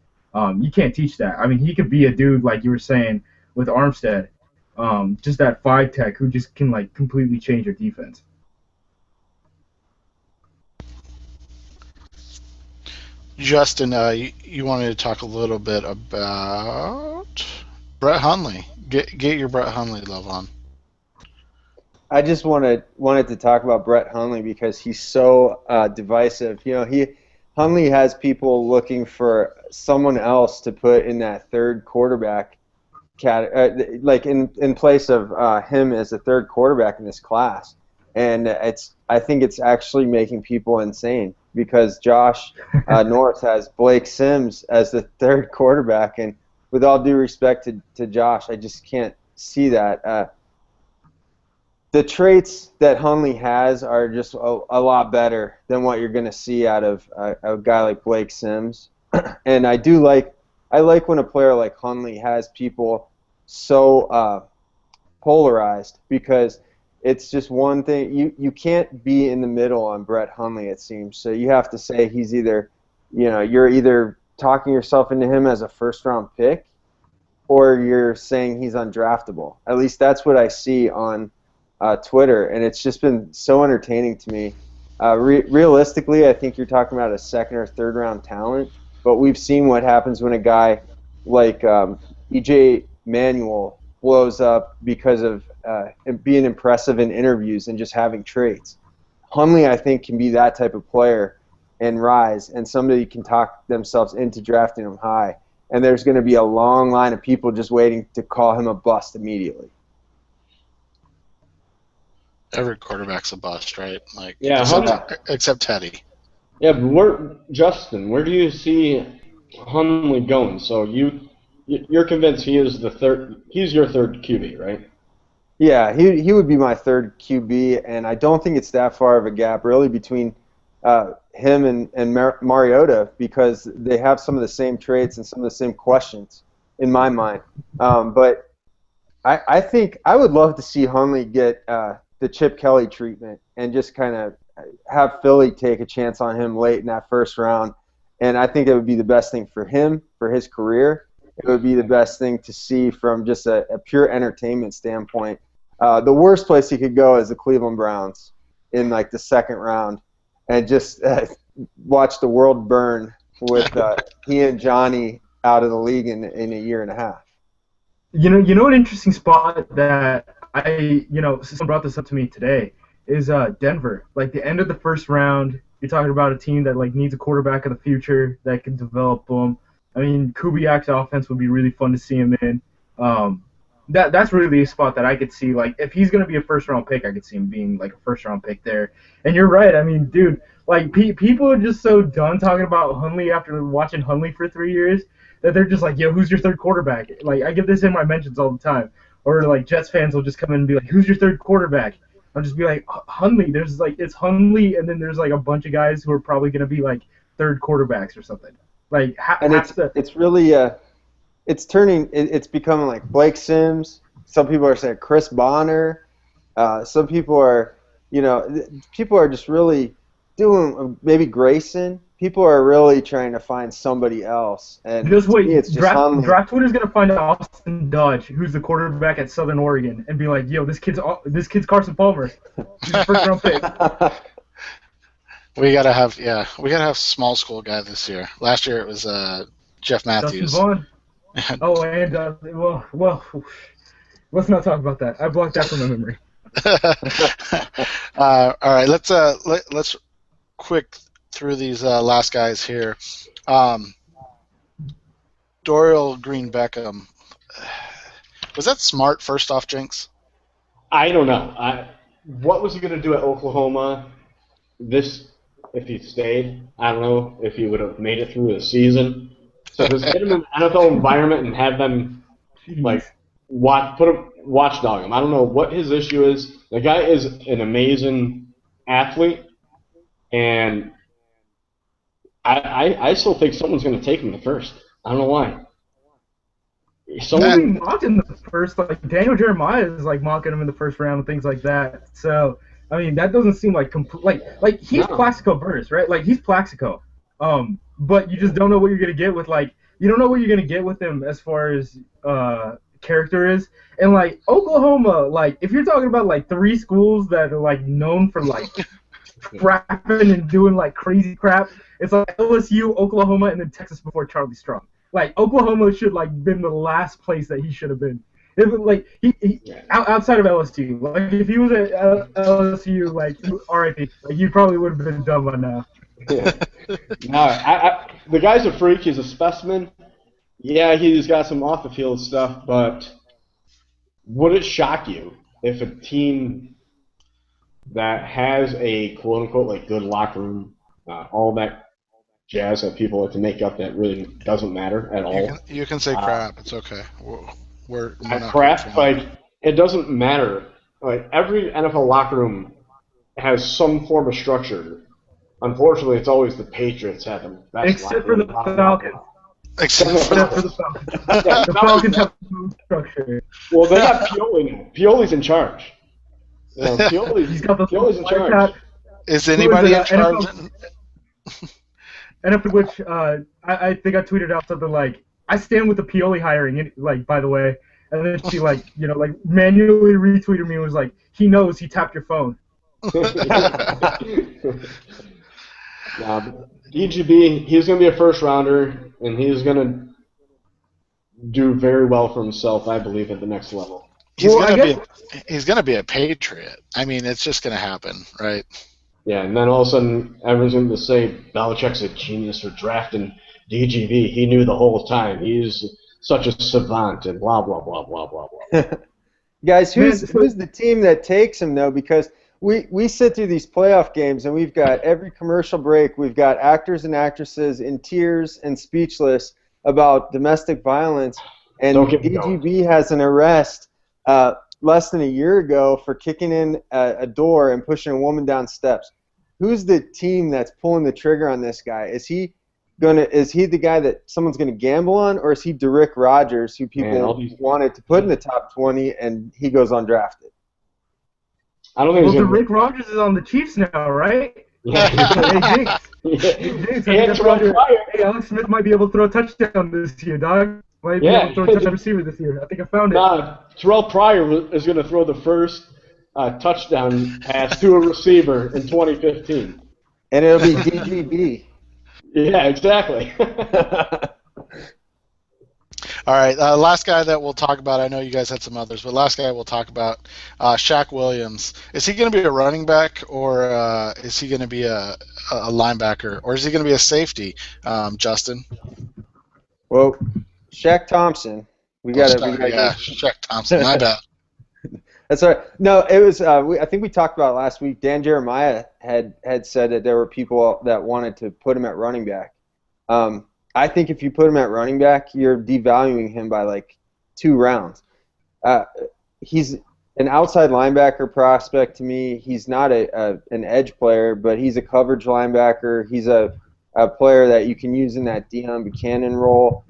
Speaker 3: You can't teach that. I mean, he could be a dude like you were saying with Armstead, just that 5 tech who just can like completely change your defense.
Speaker 1: Justin, you wanted to talk a little bit about Brett Hundley. Get your Brett Hundley love on.
Speaker 2: I just wanted to talk about Brett Hundley because he's so divisive. Hundley has people looking for someone else to put in that third quarterback like in place of him as a third quarterback in this class, and I think it's actually making people insane because Josh North has Blake Sims as the third quarterback, and with all due respect to Josh, I just can't see that. The traits that Hundley has are just a lot better than what you're going to see out of a guy like Blake Sims. And I like when a player like Hundley has people so polarized, because it's just one thing. You can't be in the middle on Brett Hundley, it seems. So you have to say he's either, you're either talking yourself into him as a first-round pick, or you're saying he's undraftable. At least that's what I see on Twitter, and it's just been so entertaining to me. Realistically, I think you're talking about a second or third round talent, but we've seen what happens when a guy like E.J. Manuel blows up because of being impressive in interviews and just having traits. Hundley, I think, can be that type of player and rise, and somebody can talk themselves into drafting him high, and there's going to be a long line of people just waiting to call him a bust immediately.
Speaker 1: Every quarterback's a bust, right? Like,
Speaker 4: yeah,
Speaker 1: except Teddy.
Speaker 4: Yeah, but Justin, where do you see Hundley going? So you're convinced he is the third? He's your third QB, right?
Speaker 2: Yeah, he would be my third QB, and I don't think it's that far of a gap really between him and Mariota, because they have some of the same traits and some of the same questions in my mind. But I think I would love to see Hundley get the Chip Kelly treatment and just kind of have Philly take a chance on him late in that first round. And I think it would be the best thing for him, for his career. It would be the best thing to see from just a pure entertainment standpoint. The worst place he could go is the Cleveland Browns in like the second round, and just watch the world burn with he and Johnny out of the league in a year and a half.
Speaker 3: You know an interesting spot that someone brought this up to me today is Denver. Like the end of the first round, you're talking about a team that like needs a quarterback of the future that can develop them. I mean, Kubiak's offense would be really fun to see him in. that's really a spot that I could see. Like, if he's gonna be a first round pick, I could see him being like a first round pick there. And you're right. I mean, dude, like people are just so done talking about Hundley after watching Hundley for 3 years that they're just like, yo, who's your third quarterback? Like, I get this in my mentions all the time. Or like Jets fans will just come in and be like, who's your third quarterback? I'll just be like, Hundley. There's like it's Hundley, and then there's like a bunch of guys who are probably gonna be like third quarterbacks or something. Like,
Speaker 2: And it's really it's becoming like Blake Sims. Some people are saying Chris Bonner. Some people are, people are just really doing maybe Grayson. People are really trying to find somebody else. And
Speaker 3: just wait,
Speaker 2: it's just
Speaker 3: draft Twitter's gonna find Austin Dodge, who's the quarterback at Southern Oregon, and be like, yo, this kid's Carson Palmer. He's a first round pick.
Speaker 1: We gotta have small school guy this year. Last year it was Jeff Matthews.
Speaker 3: Dustin Vaughn. Oh, and well, let's not talk about that. I blocked that from my memory.
Speaker 1: All right, let's quick through these last guys here. Dorial Green Beckham. Was that smart? First off, Jinx.
Speaker 4: I don't know. What was he going to do at Oklahoma? If he stayed, I don't know if he would have made it through the season. So just get him in an NFL environment and have them like watchdog him. I don't know what his issue is. The guy is an amazing athlete, and I still think someone's going to take him the first. I don't know why.
Speaker 3: Someone mocked in the first, like Daniel Jeremiah is like mocking him in the first round and things like that. So I mean, that doesn't seem like like he's Plaxico Burress, right? Like he's Plaxico. But you just don't know what you're gonna get with you don't know what you're gonna get with him as far as character is. And like Oklahoma, like if you're talking about like three schools that are like known for like rapping and doing like crazy crap, it's like LSU, Oklahoma, and then Texas before Charlie Strong. Like Oklahoma should like been the last place that he should have been. If like he outside of LSU, like if he was at LSU, like RIP, like he probably would have been done by now.
Speaker 4: Yeah. No, the guy's a freak. He's a specimen. Yeah, he's got some off the field stuff, but would it shock you if a team that has a quote unquote like good locker room, all that jazz that people like to make up that really doesn't matter at all?
Speaker 1: You can say crap. It's okay. We're not
Speaker 4: crap. Like it doesn't matter. Like every NFL locker room has some form of structure. Unfortunately, it's always the Patriots have them.
Speaker 3: Except for the Falcons.
Speaker 1: Except for the Falcons.
Speaker 3: Yeah, the Falcons have no structure.
Speaker 4: Well, they got Pioli now. Pioli's in charge. Pioli's in charge.
Speaker 1: Is anybody in charge?
Speaker 3: And after which, I think I tweeted out something like, I stand with the Pioli hiring, like, by the way. And then she, like, manually retweeted me and was like, he knows he tapped your phone.
Speaker 4: DGB, he's going to be a first rounder, and he's going to do very well for himself, I believe, at the next level.
Speaker 1: He's going to be a Patriot. I mean, it's just going to happen, right?
Speaker 4: Yeah, and then all of a sudden, everyone's going to say Belichick's a genius for drafting DGB. He knew the whole time. He's such a savant, and blah, blah, blah, blah, blah, blah.
Speaker 2: Guys, who's the team that takes him, though? Because we sit through these playoff games, and we've got every commercial break, we've got actors and actresses in tears and speechless about domestic violence, and DGB has an arrest less than a year ago for kicking in a door and pushing a woman down steps. Who's the team that's pulling the trigger on this guy? Is he the guy that someone's gonna gamble on, or is he Derrick Rogers, who people wanted to put in the top 20 and he goes undrafted?
Speaker 4: I don't think
Speaker 3: Derrick Rogers is on the Chiefs now, right?
Speaker 4: Yeah.
Speaker 3: Hey, Jinx, hey, Alex Smith might be able to throw a touchdown this year, dog. Might be able to throw a touchdown receiver this year. I think I found it.
Speaker 4: Terrell Pryor is going to throw the first touchdown pass to a receiver in 2015.
Speaker 2: And it'll be DGB.
Speaker 4: Yeah, exactly.
Speaker 1: All right, last guy that we'll talk about, I know you guys had some others, but last guy we'll talk about, Shaq Williams. Is he going to be a running back, or is he going to be a linebacker, or is he going to be a safety, Justin?
Speaker 2: Well, Shaq Thompson, We
Speaker 1: Oh,
Speaker 2: got
Speaker 1: sorry,
Speaker 2: to
Speaker 1: yeah, Shaq Thompson. My bad.
Speaker 2: That's all right. No, it was. I think we talked about it last week. Dan Jeremiah had said that there were people that wanted to put him at running back. I think if you put him at running back, you're devaluing him by like 2 rounds. He's an outside linebacker prospect to me. He's not an edge player, but he's a coverage linebacker. He's a player that you can use in that Deion Buchanan role.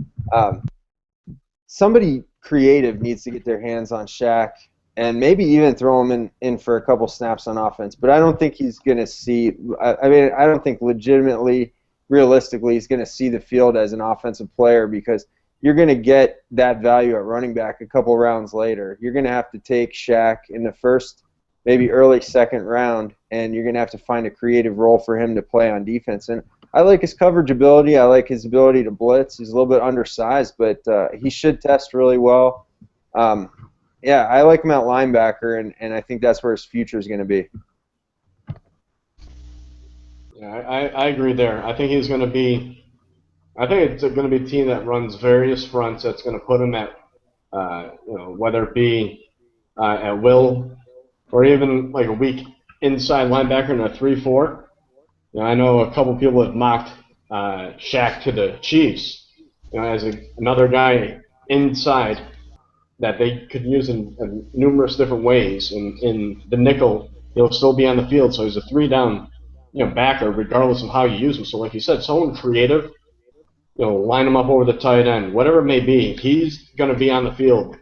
Speaker 2: Somebody creative needs to get their hands on Shaq and maybe even throw him in for a couple snaps on offense. But I don't think he's going to see – I mean, I don't think legitimately, realistically, he's going to see the field as an offensive player because you're going to get that value at running back a couple rounds later. You're going to have to take Shaq in the first, maybe early second round, and you're going to have to find a creative role for him to play on defense. And I like his coverage ability. I like his ability to blitz. He's a little bit undersized, but he should test really well. Yeah, I like him at linebacker, and I think that's where his future is going to be.
Speaker 4: Yeah, I agree there. I think he's going to be – I think it's going to be a team that runs various fronts that's going to put him at, whether it be at will or even like a weak inside linebacker in a 3-4. I know a couple people have mocked Shaq to the Chiefs, as another guy inside that they could use in numerous different ways. In the nickel, he'll still be on the field, so he's a 3-down, backer regardless of how you use him. So like you said, someone creative, line him up over the tight end, whatever it may be, he's going to be on the field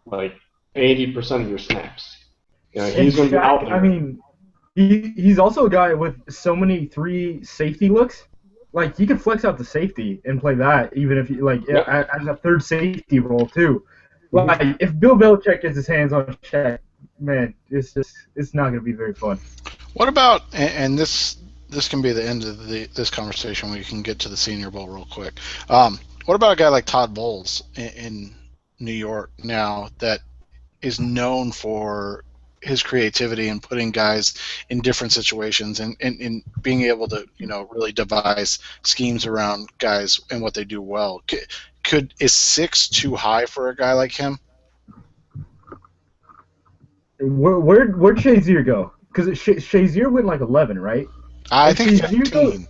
Speaker 4: like 80% of your snaps. He's going to be out there.
Speaker 3: I mean, he's also a guy with so many 3 safety looks. Like, he could flex out the safety and play that, even if as a third safety role too. Like, if Bill Belichick gets his hands on Shaq, man, it's not going to be very fun.
Speaker 1: What about, and this can be the end of this conversation, we can get to the Senior Bowl real quick. What about a guy like Todd Bowles in New York now that is known for his creativity and putting guys in different situations and being able to, really devise schemes around guys and what they do well? Is 6 too high for a guy like him?
Speaker 3: Where'd Shazier go? Because Shazier went like 11, right?
Speaker 1: I think 15.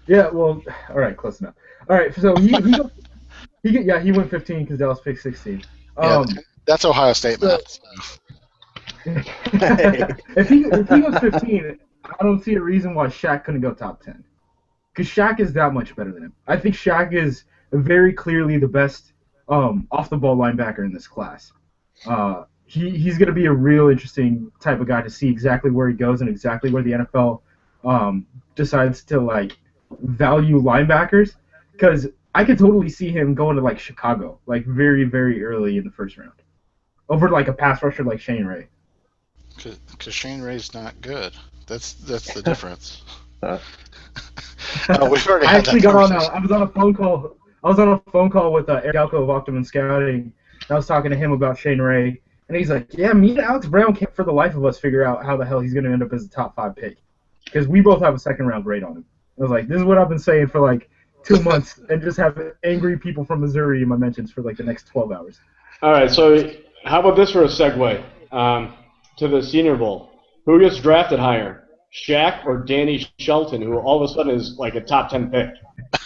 Speaker 3: Yeah, well, all right, close enough. All right, so he went 15 because Dallas picked 16.
Speaker 1: That's Ohio State math.
Speaker 3: If he goes 15, I don't see a reason why Shaq couldn't go top 10. Because Shaq is that much better than him. I think Shaq is very clearly the best off-the-ball linebacker in this class. He's going to be a real interesting type of guy to see exactly where he goes and exactly where the NFL decides to value linebackers. Because I could totally see him going to Chicago, very, very early in the first round, over a pass rusher like Shane Ray.
Speaker 1: Because Shane Ray's not good. That's the difference. We've already had that conversation.
Speaker 3: I was on a phone call. I was on a phone call with Eric Galco of Optimum Scouting. I was talking to him about Shane Ray, and he's like, "Yeah, me and Alex Brown can't for the life of us figure out how the hell he's going to end up as a top 5 pick, because we both have a second-round grade on him." I was like, "This is what I've been saying for 2 months, and just have angry people from Missouri in my mentions for the next 12 hours."
Speaker 4: All right, so how about this for a segue to the Senior Bowl? Who gets drafted higher, Shaq or Danny Shelton, who all of a sudden is a top 10 pick?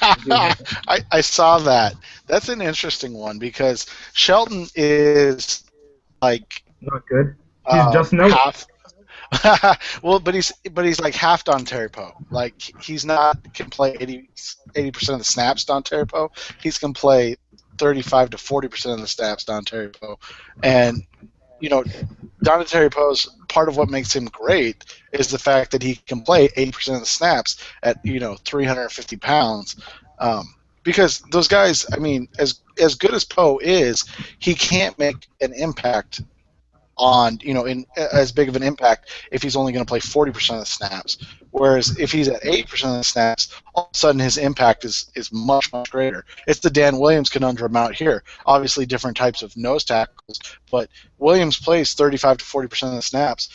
Speaker 1: I saw that. That's an interesting one because Shelton is
Speaker 3: not good. He's just no.
Speaker 1: Well, but he's half Don Terry Poe. He's not can play 80% of the snaps Don Terry Poe. He's can play 35 to 40% of the snaps Don Terry Poe, and Don Terry Poe's part of what makes him great is the fact that he can play 80% of the snaps at 350 pounds. Because those guys, I mean, as good as Poe is, he can't make an impact on in as big of an impact if he's only going to play 40% of the snaps. Whereas if he's at 80% of the snaps, all of a sudden his impact is much, much greater. It's the Dan Williams conundrum out here. Obviously different types of nose tackles, but Williams plays 35 to 40% of the snaps.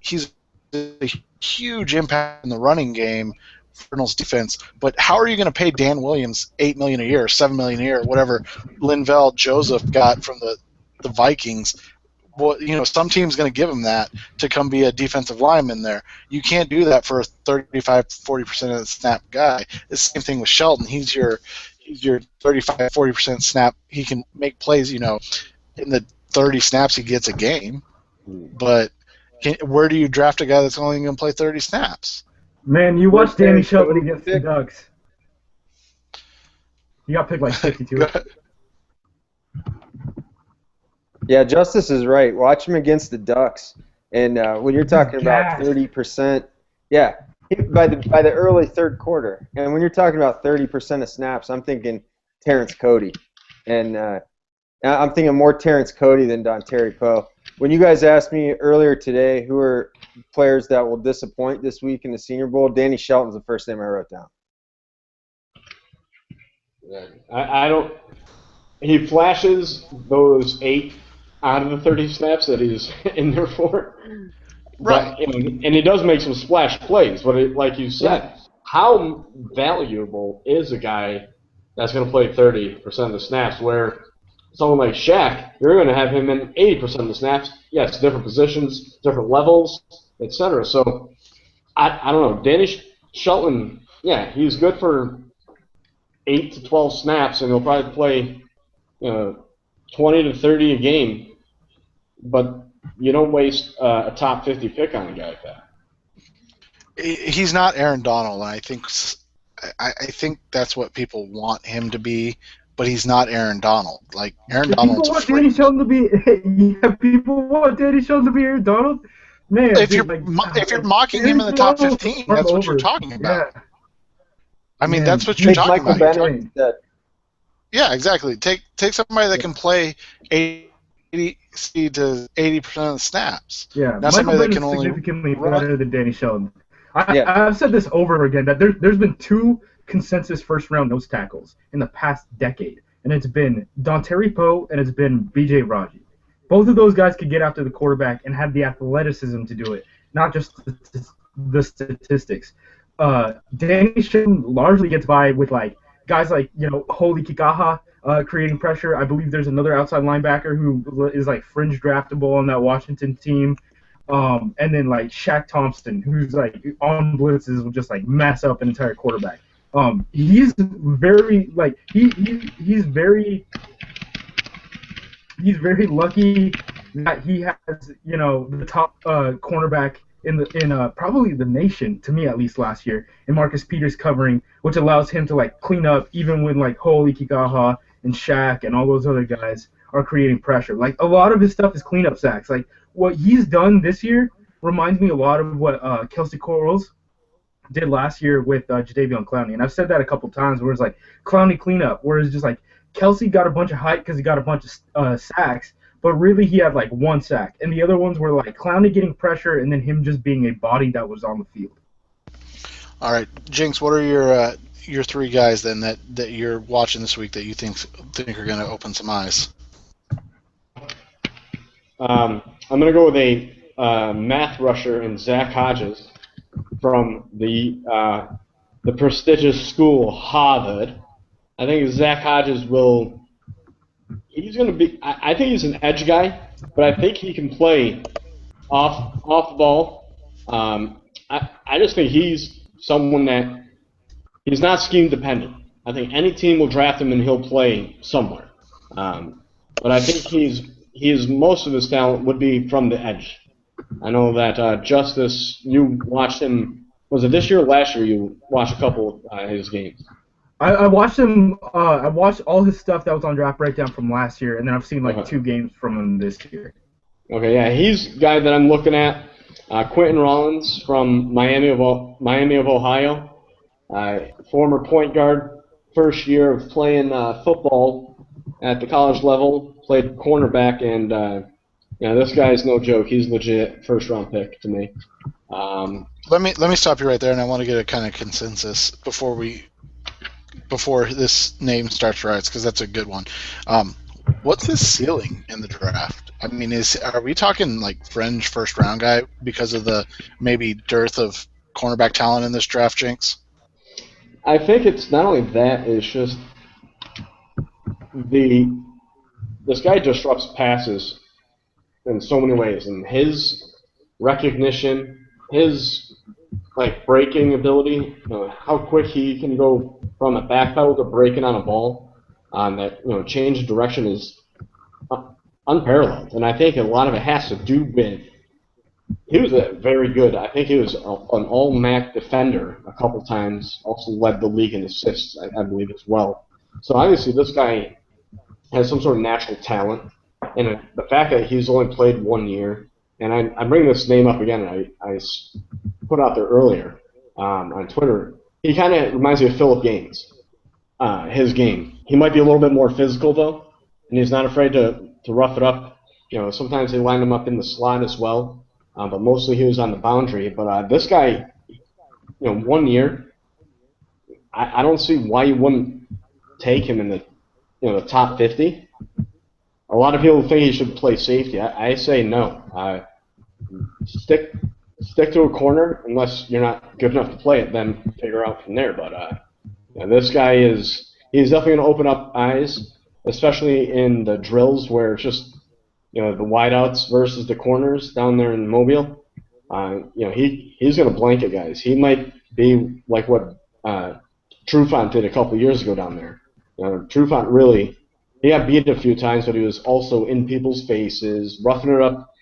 Speaker 1: He's a huge impact in the running game Cardinals defense, but how are you going to pay Dan Williams $8 million a year, $7 million a year, whatever Linval Joseph got from the Vikings? Well, some team's going to give him that to come be a defensive lineman there. You can't do that for a 35-40% of the snap guy. It's the same thing with Shelton. He's your 35-40% snap. He can make plays, in the 30 snaps he gets a game. But where do you draft a guy that's only going to play 30 snaps?
Speaker 3: Man, you watched Danny Shelton against the Ducks. He got picked like 52.
Speaker 2: Yeah, Justice is right. Watch him against the Ducks, and when you're talking about 30%, yeah, by the early third quarter, and when you're talking about 30% of snaps, I'm thinking Terrence Cody, and I'm thinking more Terrence Cody than Dontari Poe. When you guys asked me earlier today who are players that will disappoint this week in the Senior Bowl, Danny Shelton's the first name I wrote down.
Speaker 4: I don't. He flashes those 8 out of the 30 snaps that he's in there for.
Speaker 1: Right.
Speaker 4: But, and he does make some splash plays, but like you said, how valuable is a guy that's going to play 30% of the snaps where someone like Shaq, you're going to have him in 80% of the snaps. Yes, different positions, different levels, etc. So, I don't know. Danny Shelton, yeah, he's good for 8 to 12 snaps, and he'll probably play 20 to 30 a game. But you don't waste a top 50 pick on a guy like that.
Speaker 1: He's not Aaron Donald, and I think that's what people want him to be. But he's not Aaron Donald. Like Aaron Donald's a freak.
Speaker 3: People want Danny Shelton to be Aaron Donald. Man,
Speaker 1: if you're mocking him in the top 15, that's what you're talking about.
Speaker 3: Yeah.
Speaker 1: I mean, that's what you're talking
Speaker 2: Michael
Speaker 1: about.
Speaker 2: Bennett.
Speaker 1: Yeah, exactly. Take somebody that can play 80 to 80% of the snaps.
Speaker 3: Yeah,
Speaker 1: not
Speaker 3: Michael
Speaker 1: somebody that
Speaker 3: Bennett's
Speaker 1: can only
Speaker 3: significantly
Speaker 1: run.
Speaker 3: better than Danny Shelton. I've said this over again that there's been 2 consensus first-round nose tackles in the past decade, and it's been Dontari Poe and it's been B.J. Raji. Both of those guys could get after the quarterback and have the athleticism to do it, not just the statistics. Danny Shelton largely gets by with guys like Holy Kikaha creating pressure. I believe there's another outside linebacker who is fringe draftable on that Washington team. And then Shaq Thompson, who's on blitzes will just mess up an entire quarterback. He's very he's very lucky that he has the top cornerback in probably the nation, to me at least, last year, in Marcus Peters covering, which allows him to clean up even when Holy Kikaha and Shaq and all those other guys are creating pressure. A lot of his stuff is cleanup sacks. What he's done this year reminds me a lot of what Kelsey Corals did last year with Jadeveon Clowney. And I've said that a couple times where it's Clowney cleanup, where it's just Kelsey got a bunch of hype because he got a bunch of sacks, but really he had 1 sack. And the other ones were Clowney getting pressure and then him just being a body that was on the field.
Speaker 1: All right, Jinx, what are your 3 guys then that you're watching this week that you think are going to open some eyes?
Speaker 4: I'm going to go with a math rusher in Zach Hodges from the prestigious school Harvard. I think Zach Hodges he's going to be. I think he's an edge guy, but I think he can play off the ball. I just think he's someone that he's not scheme dependent. I think any team will draft him and he'll play somewhere. But I think he's most of his talent would be from the edge. I know that Justice, you watched him. Was it this year or last year? You watched a couple of his games.
Speaker 3: I watched him. I watched all his stuff that was on Draft Breakdown from last year, and then I've seen 2 games from him this year.
Speaker 4: Okay, yeah, he's the guy that I'm looking at. Quentin Rollins from Miami of Ohio, former point guard, first year of playing football at the college level, played cornerback, and this guy's no joke. He's legit first round pick to me.
Speaker 1: Let me stop you right there, and I want to get a kind of consensus before this name starts rights, because that's a good one. What's his ceiling in the draft? I mean, are we talking fringe first round guy because of the maybe dearth of cornerback talent in this draft, Jinx?
Speaker 4: I think it's not only that, it's just this guy disrupts passes in so many ways, and his recognition, his like breaking ability, how quick he can go from a back pedal to breaking on a ball, on that change of direction is unparalleled, and I think a lot of it has to do with he was a very good. I think he was an all-MAC defender a couple times. Also led the league in assists, I believe, as well. So obviously, this guy has some sort of natural talent, and the fact that he's only played 1 year, and I bring this name up again. I put out there earlier on Twitter. He kind of reminds me of Philip Gaines. His game. He might be a little bit more physical though, and he's not afraid to rough it up. Sometimes they line him up in the slot as well, but mostly he was on the boundary. But this guy, 1 year, I don't see why you wouldn't take him in the top 50. A lot of people think he should play safety. I say no. Stick to a corner unless you're not good enough to play it. Then figure out from there. But this guy he's definitely going to open up eyes, especially in the drills where it's just the wideouts versus the corners down there in Mobile. He's going to blanket guys. He might be like what Trufant did a couple years ago down there. Trufant really, he got beat a few times, but he was also in people's faces, roughing it up,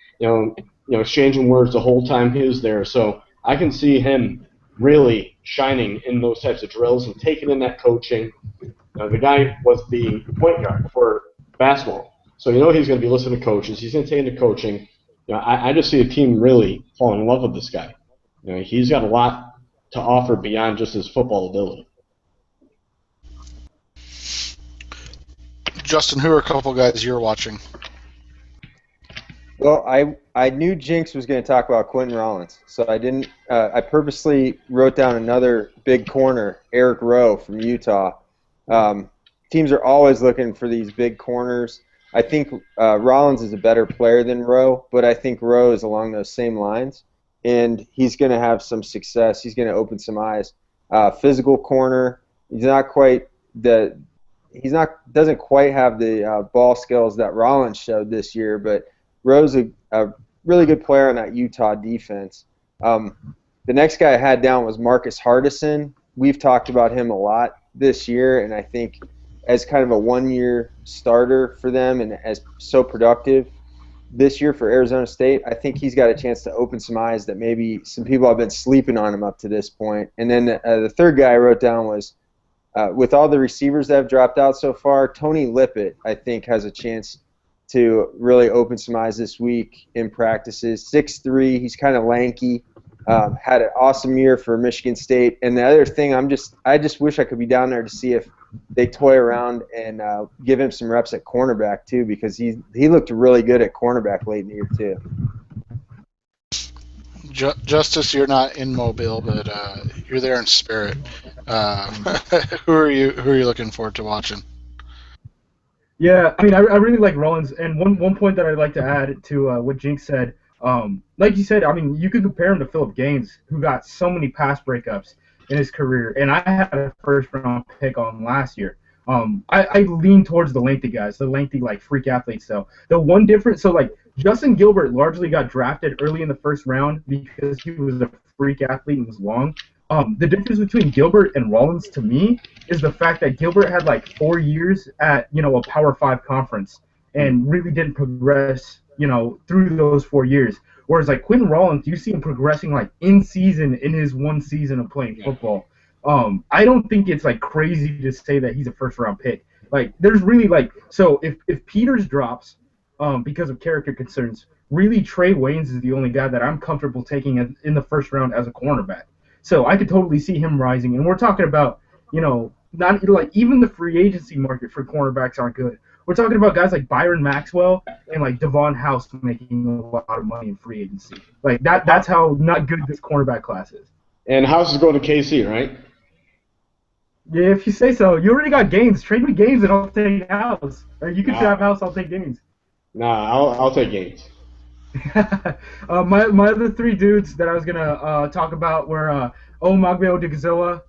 Speaker 4: exchanging words the whole time he was there. So I can see him really shining in those types of drills and taking in that coaching. The guy was the point guard for basketball, so he's going to be listening to coaches. He's going to take into coaching. I just see a team really fall in love with this guy. He's got a lot to offer beyond just his football ability.
Speaker 1: Justin, who are a couple guys you're watching?
Speaker 2: Well, I knew Jinx was going to talk about Quentin Rollins, so I didn't. I purposely wrote down another big corner, Eric Rowe from Utah. Teams are always looking for these big corners. I think Rollins is a better player than Rowe, but I think Rowe is along those same lines, and he's going to have some success. He's going to open some eyes. Physical corner. Doesn't quite have the ball skills that Rollins showed this year, but Rowe's a really good player on that Utah defense. The next guy I had down was Marcus Hardison. We've talked about him a lot this year, and I think as kind of a one-year starter for them and as so productive this year for Arizona State, I think he's got a chance to open some eyes that maybe some people have been sleeping on him up to this point. And then the third guy I wrote down was, with all the receivers that have dropped out so far, Tony Lippett, I think, has a chance to really open some eyes this week in practices. 6'3", he's kind of lanky, had an awesome year for Michigan State. And the other thing, I just wish I could be down there to see if they toy around and give him some reps at cornerback too, because he looked really good at cornerback late in the year too.
Speaker 1: Justice, you're not in Mobile, but you're there in spirit. Who are you looking forward to watching?
Speaker 3: Yeah, I mean, I really like Rollins, and one point that I'd like to add to what Jinx said, like you said, I mean, you could compare him to Philip Gaines, who got so many pass breakups in his career, and I had a first-round pick on last year. I lean towards the lengthy guys, the lengthy, like, freak athletes, though. The one difference, so, like, Justin Gilbert largely got drafted early in the first round because he was a freak athlete and was long. The difference between Gilbert and Rollins, to me, is the fact that Gilbert had like 4 years at a Power 5 conference and really didn't progress through those 4 years. Whereas like Quentin Rollins, you see him progressing like in season in his 1 season of playing football. I don't think it's like crazy to say that he's a first round pick. Like there's really like so if Peters drops because of character concerns, really Trey Waynes is the only guy that I'm comfortable taking in the first round as a cornerback. So I could totally see him rising, and we're talking about, not like even the free agency market for cornerbacks aren't good. We're talking about guys like Byron Maxwell and like Devon House making a lot of money in free agency. Like that's how not good this cornerback class is.
Speaker 4: And House is going to KC, right?
Speaker 3: Yeah, if you say so. You already got Gaines. Trade me Gaines and I'll take House. Or you can have House, I'll take Gaines.
Speaker 4: Nah, I'll take Gaines.
Speaker 3: My other three dudes that I was gonna talk about were Magbeo de Gazilla.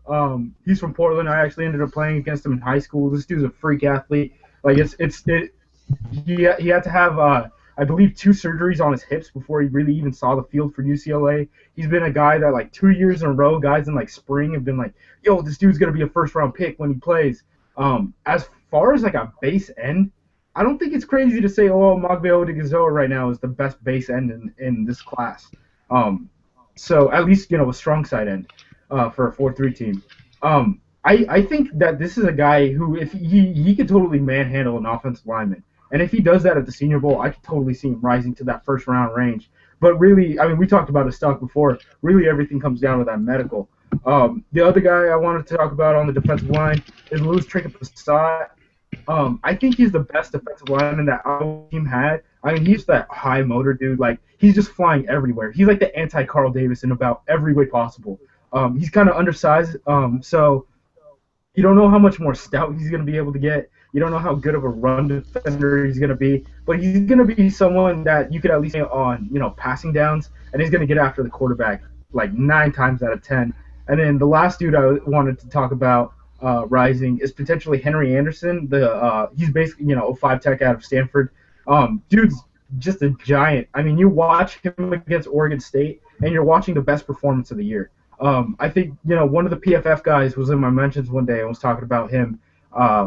Speaker 3: He's from Portland. I actually ended up playing against him in high school. This dude's a freak athlete. Like he had to have I believe 2 surgeries on his hips before he really even saw the field for UCLA. He's been a guy that like 2 years in a row, guys in like spring have been like, yo, this dude's gonna be a first round pick when he plays. As far as like a base end, I don't think it's crazy to say, oh, Magbeo de Gazilla right now is the best base end in this class. So at least, a strong side end for a 4-3 team. I think that this is a guy who, if he could totally manhandle an offensive lineman. And if he does that at the Senior Bowl, I could totally see him rising to that first round range. But really, I mean, we talked about his stock before. Really, everything comes down to that medical. The other guy I wanted to talk about on the defensive line is Louis Trinket-Passat. I think he's the best defensive lineman that our team had. I mean, he's that high motor dude. Like, he's just flying everywhere. He's like the anti-Carl Davis in about every way possible. He's kind of undersized, so you don't know how much more stout he's going to be able to get. You don't know how good of a run defender he's going to be. But he's going to be someone that you could at least say on, passing downs, and he's going to get after the quarterback like 9 times out of 10. And then the last dude I wanted to talk about rising is potentially Henry Anderson. He's basically, a 5 tech out of Stanford. Dude's just a giant. I mean, you watch him against Oregon State, and you're watching the best performance of the year. I think, one of the PFF guys was in my mentions one day and was talking about him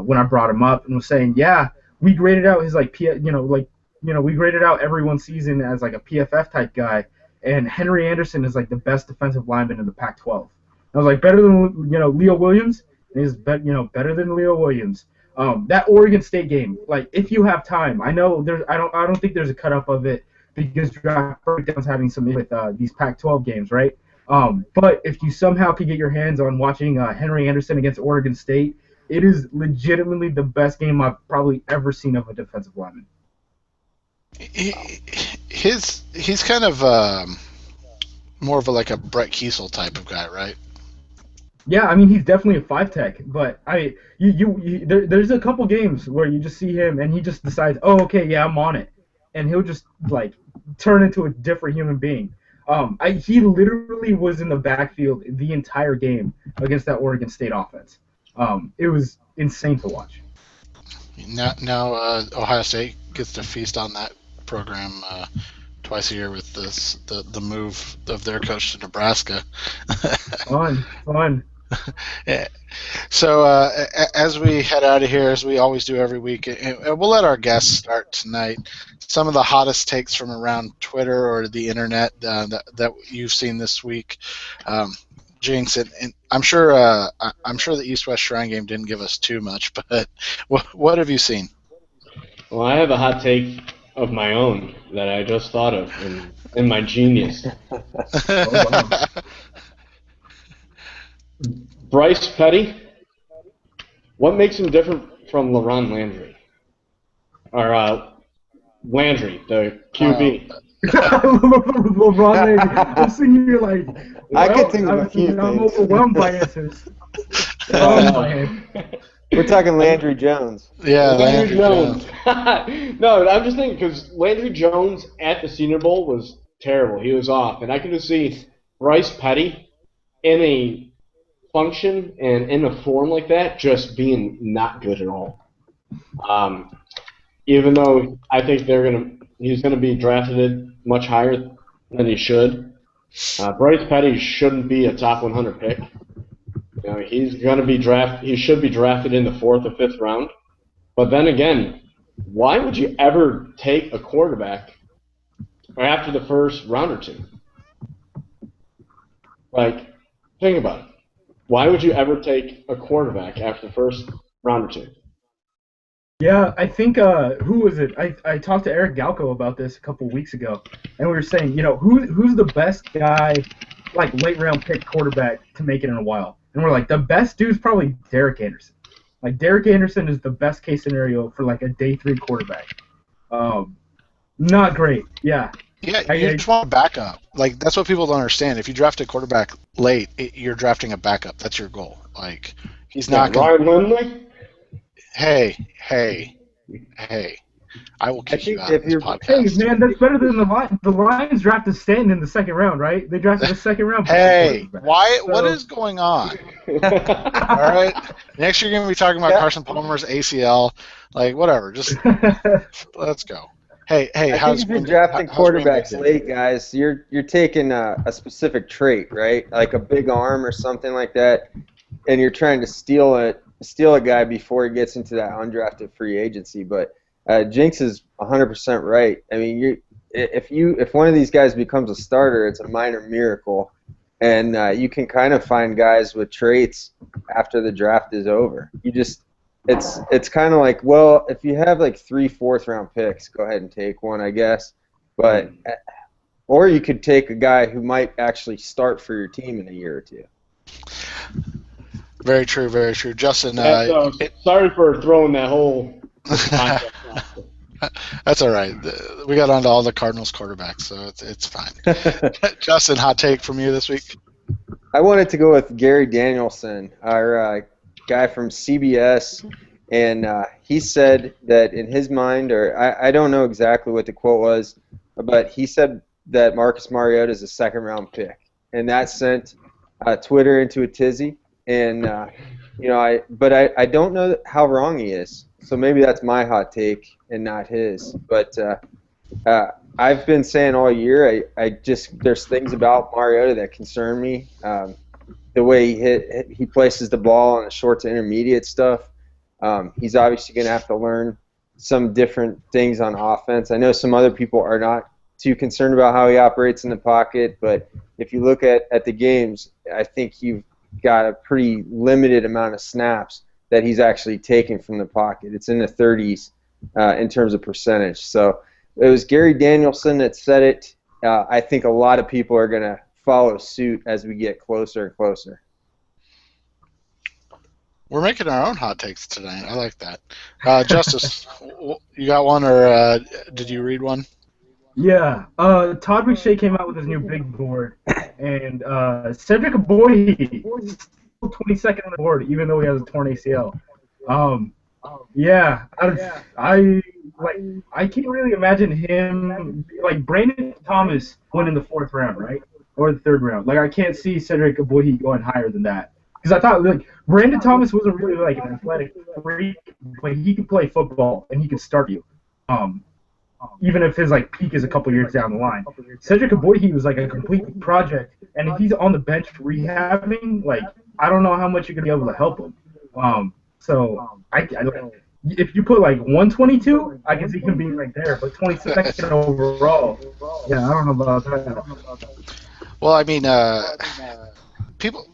Speaker 3: when I brought him up and was saying, yeah, we graded out his we graded out everyone's season as like a PFF type guy, and Henry Anderson is like the best defensive lineman in the Pac-12. I was like, better than Leo Williams. And he's better than Leo Williams. That Oregon State game, like if you have time, I know I don't think there's a cut up of it because draft breakdown's having some with these Pac-12 games, right? But if you somehow could get your hands on watching Henry Anderson against Oregon State, it is legitimately the best game I've probably ever seen of a defensive lineman.
Speaker 1: He's kind of more of like a Brett Kiesel type of guy, right?
Speaker 3: Yeah, I mean he's definitely a 5 tech, but there's a couple games where you just see him and he just decides, oh okay, yeah, I'm on it, and he'll just like turn into a different human being. He literally was in the backfield the entire game against that Oregon State offense. It was insane to watch.
Speaker 1: Now Ohio State gets to feast on that program twice a year with the move of their coach to Nebraska.
Speaker 3: Fun.
Speaker 1: Yeah. So as we head out of here, as we always do every week, and we'll let our guests start tonight. Some of the hottest takes from around Twitter or the internet that you've seen this week, Jinx, and I'm sure the East-West Shrine game didn't give us too much, but what have you seen?
Speaker 4: Well, I have a hot take of my own that I just thought of in my genius.
Speaker 3: Oh, wow.
Speaker 4: Bryce Petty, what makes him different from LaRon Landry? Or Landry, the QB.
Speaker 3: LeBron Landry. I'm sitting here like,
Speaker 2: I could think of a few
Speaker 3: I'm
Speaker 2: things.
Speaker 3: overwhelmed by answers.
Speaker 2: We're talking Landry Jones.
Speaker 1: Yeah, Landry Jones.
Speaker 4: No, I'm just thinking because Landry Jones at the Senior Bowl was terrible. He was off. And I can just see Bryce Petty in a function and in a form like that just being not good at all. Even though I think he's going to be drafted much higher than he should. Bryce Petty shouldn't be a top 100 pick. He's going to be he should be drafted in the 4th or 5th round. But then again, why would you ever take a quarterback after the first round or two? Like, think about it. Why would you ever take a quarterback after the first round or two?
Speaker 3: Yeah, I think, who was it? I talked to Eric Galco about this a couple weeks ago, and we were saying, who's the best guy, like late round pick quarterback to make it in a while? And we're like, the best dude's probably Derek Anderson. Like, Derek Anderson is the best case scenario for like a day 3 quarterback. Not great, yeah.
Speaker 1: Yeah, you just want a backup. Like, that's what people don't understand. If you draft a quarterback late, you're drafting a backup. That's your goal. Like, he's not going
Speaker 4: to... Ryan Lindley?
Speaker 1: Hey. I will
Speaker 2: I
Speaker 1: kick you
Speaker 2: think
Speaker 1: out of
Speaker 2: if
Speaker 1: this
Speaker 2: you're
Speaker 3: Hey,
Speaker 1: podcast.
Speaker 3: man, that's better than the Lions drafted Stanton in the second round, right? They drafted a second round pick.
Speaker 1: Hey,
Speaker 3: quarterback.
Speaker 1: why? What
Speaker 3: So-
Speaker 1: is going on? All right. Next, you're going to be talking about
Speaker 2: Yeah.
Speaker 1: Carson Palmer's ACL. Like, whatever. Just let's go. Hey,
Speaker 2: I think
Speaker 1: how's
Speaker 2: if you're
Speaker 1: Green-
Speaker 2: drafting
Speaker 1: how's Green Bay
Speaker 2: quarterbacks
Speaker 1: doing?
Speaker 2: late, guys, you're taking a specific trait, right? Like a big arm or something like that, and you're trying to steal a guy before he gets into that undrafted free agency. But Jinx is 100% right. I mean, if one of these guys becomes a starter, it's a minor miracle, and you can kind of find guys with traits after the draft is over. It's kind of like, well, if you have like 3 4th-round picks, go ahead and take one, I guess. But or you could take a guy who might actually start for your team in a year or two.
Speaker 1: Very true, very true. Justin,
Speaker 4: Sorry for throwing that whole concept off.
Speaker 1: that's all right. We got onto all the Cardinals quarterbacks, so it's fine. Justin, hot take from you this week?
Speaker 2: I wanted to go with Gary Danielson, our guy from CBS, and he said that in his mind, or I don't know exactly what the quote was, but he said that Marcus Mariota is a second-round pick, and that sent Twitter into a tizzy. And I don't know how wrong he is, so maybe that's my hot take and not his. But I've been saying all year, there's things about Mariota that concern me. The way he places the ball on the short to intermediate stuff. He's obviously going to have to learn some different things on offense. I know some other people are not too concerned about how he operates in the pocket, but if you look at the games, I think you've got a pretty limited amount of snaps that he's actually taken from the pocket. It's in the 30s in terms of percentage. So it was Gary Danielson that said it. I think a lot of people are going to follow suit as we get closer and closer.
Speaker 1: We're making our own hot takes tonight. I like that. Justice, you got one, or did you read one?
Speaker 3: Yeah. Todd McShay came out with his new big board, and Cedric Aboy still 22nd on the board, even though he has a torn ACL. Yeah. I can't really imagine him like Brandon Thomas went in the 4th round, right, or the 3rd round. Like I can't see Cedric Aboy going higher than that. Because I thought like Brandon Thomas wasn't really like an athletic freak, but he could play football and he could start you. Even if his like peak is a couple years down the line. Cedric Aboy was like a complete project, and if he's on the bench rehabbing, like I don't know how much you're gonna be able to help him. If you put like 122, I can see him being right there, but 22nd overall, yeah, I don't know about that.
Speaker 1: Well, I mean, people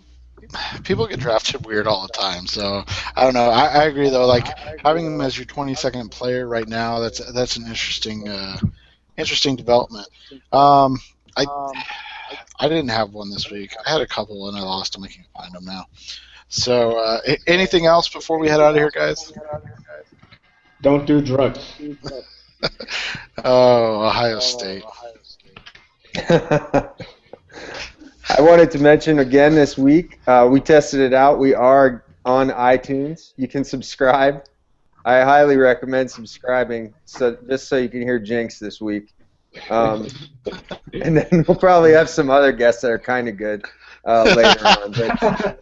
Speaker 1: get drafted weird all the time, so I don't know. I agree though. Like having him as your 22nd player right now, that's an interesting development. I didn't have one this week. I had a couple and I lost them. I can't find them now. So anything else before we head out of here, guys?
Speaker 4: Don't do drugs.
Speaker 1: Oh, Ohio State.
Speaker 2: I wanted to mention again this week, we tested it out. We are on iTunes. You can subscribe. I highly recommend subscribing, just so you can hear Jinx this week. And then we'll probably have some other guests that are kind of good later on. But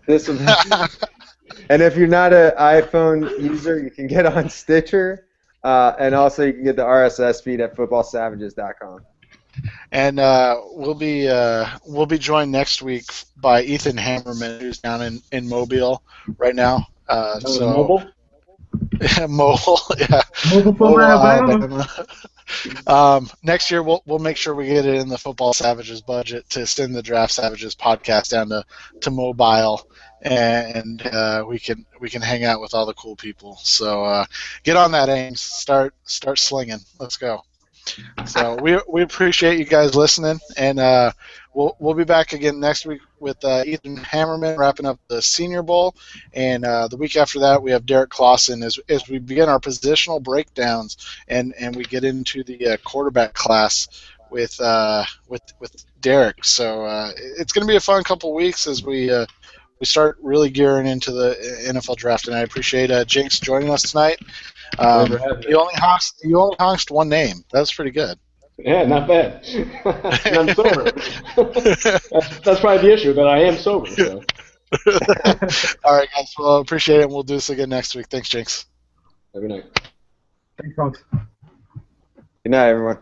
Speaker 2: and if you're not an iPhone user, you can get on Stitcher, and also you can get the RSS feed at footballsavages.com.
Speaker 1: And we'll be joined next week by Ethan Hammerman, who's down in Mobile right now.
Speaker 4: Mobile?
Speaker 1: Mobile, yeah.
Speaker 3: Mobile, Alabama.
Speaker 1: Next year we'll make sure we get it in the Football Savages budget to send the Draft Savages podcast down to Mobile, and we can hang out with all the cool people. So get on that, Ames. Start slinging. Let's go. So we appreciate you guys listening, and we'll be back again next week with Ethan Hammerman wrapping up the Senior Bowl, and the week after that we have Derek Clausen as we begin our positional breakdowns and we get into the quarterback class with Derek. So it's going to be a fun couple weeks as we we start really gearing into the NFL draft. And I appreciate Jinx joining us tonight.
Speaker 4: Pleasure having me.
Speaker 1: You only honked one name. That's pretty good.
Speaker 4: Yeah, not bad. And I'm sober. that's probably the issue, that I am sober. So.
Speaker 1: All right, guys. Well, appreciate it, and we'll do this again next week. Thanks, Jinx.
Speaker 4: Have a good night.
Speaker 3: Thanks, folks.
Speaker 2: Good night, everyone.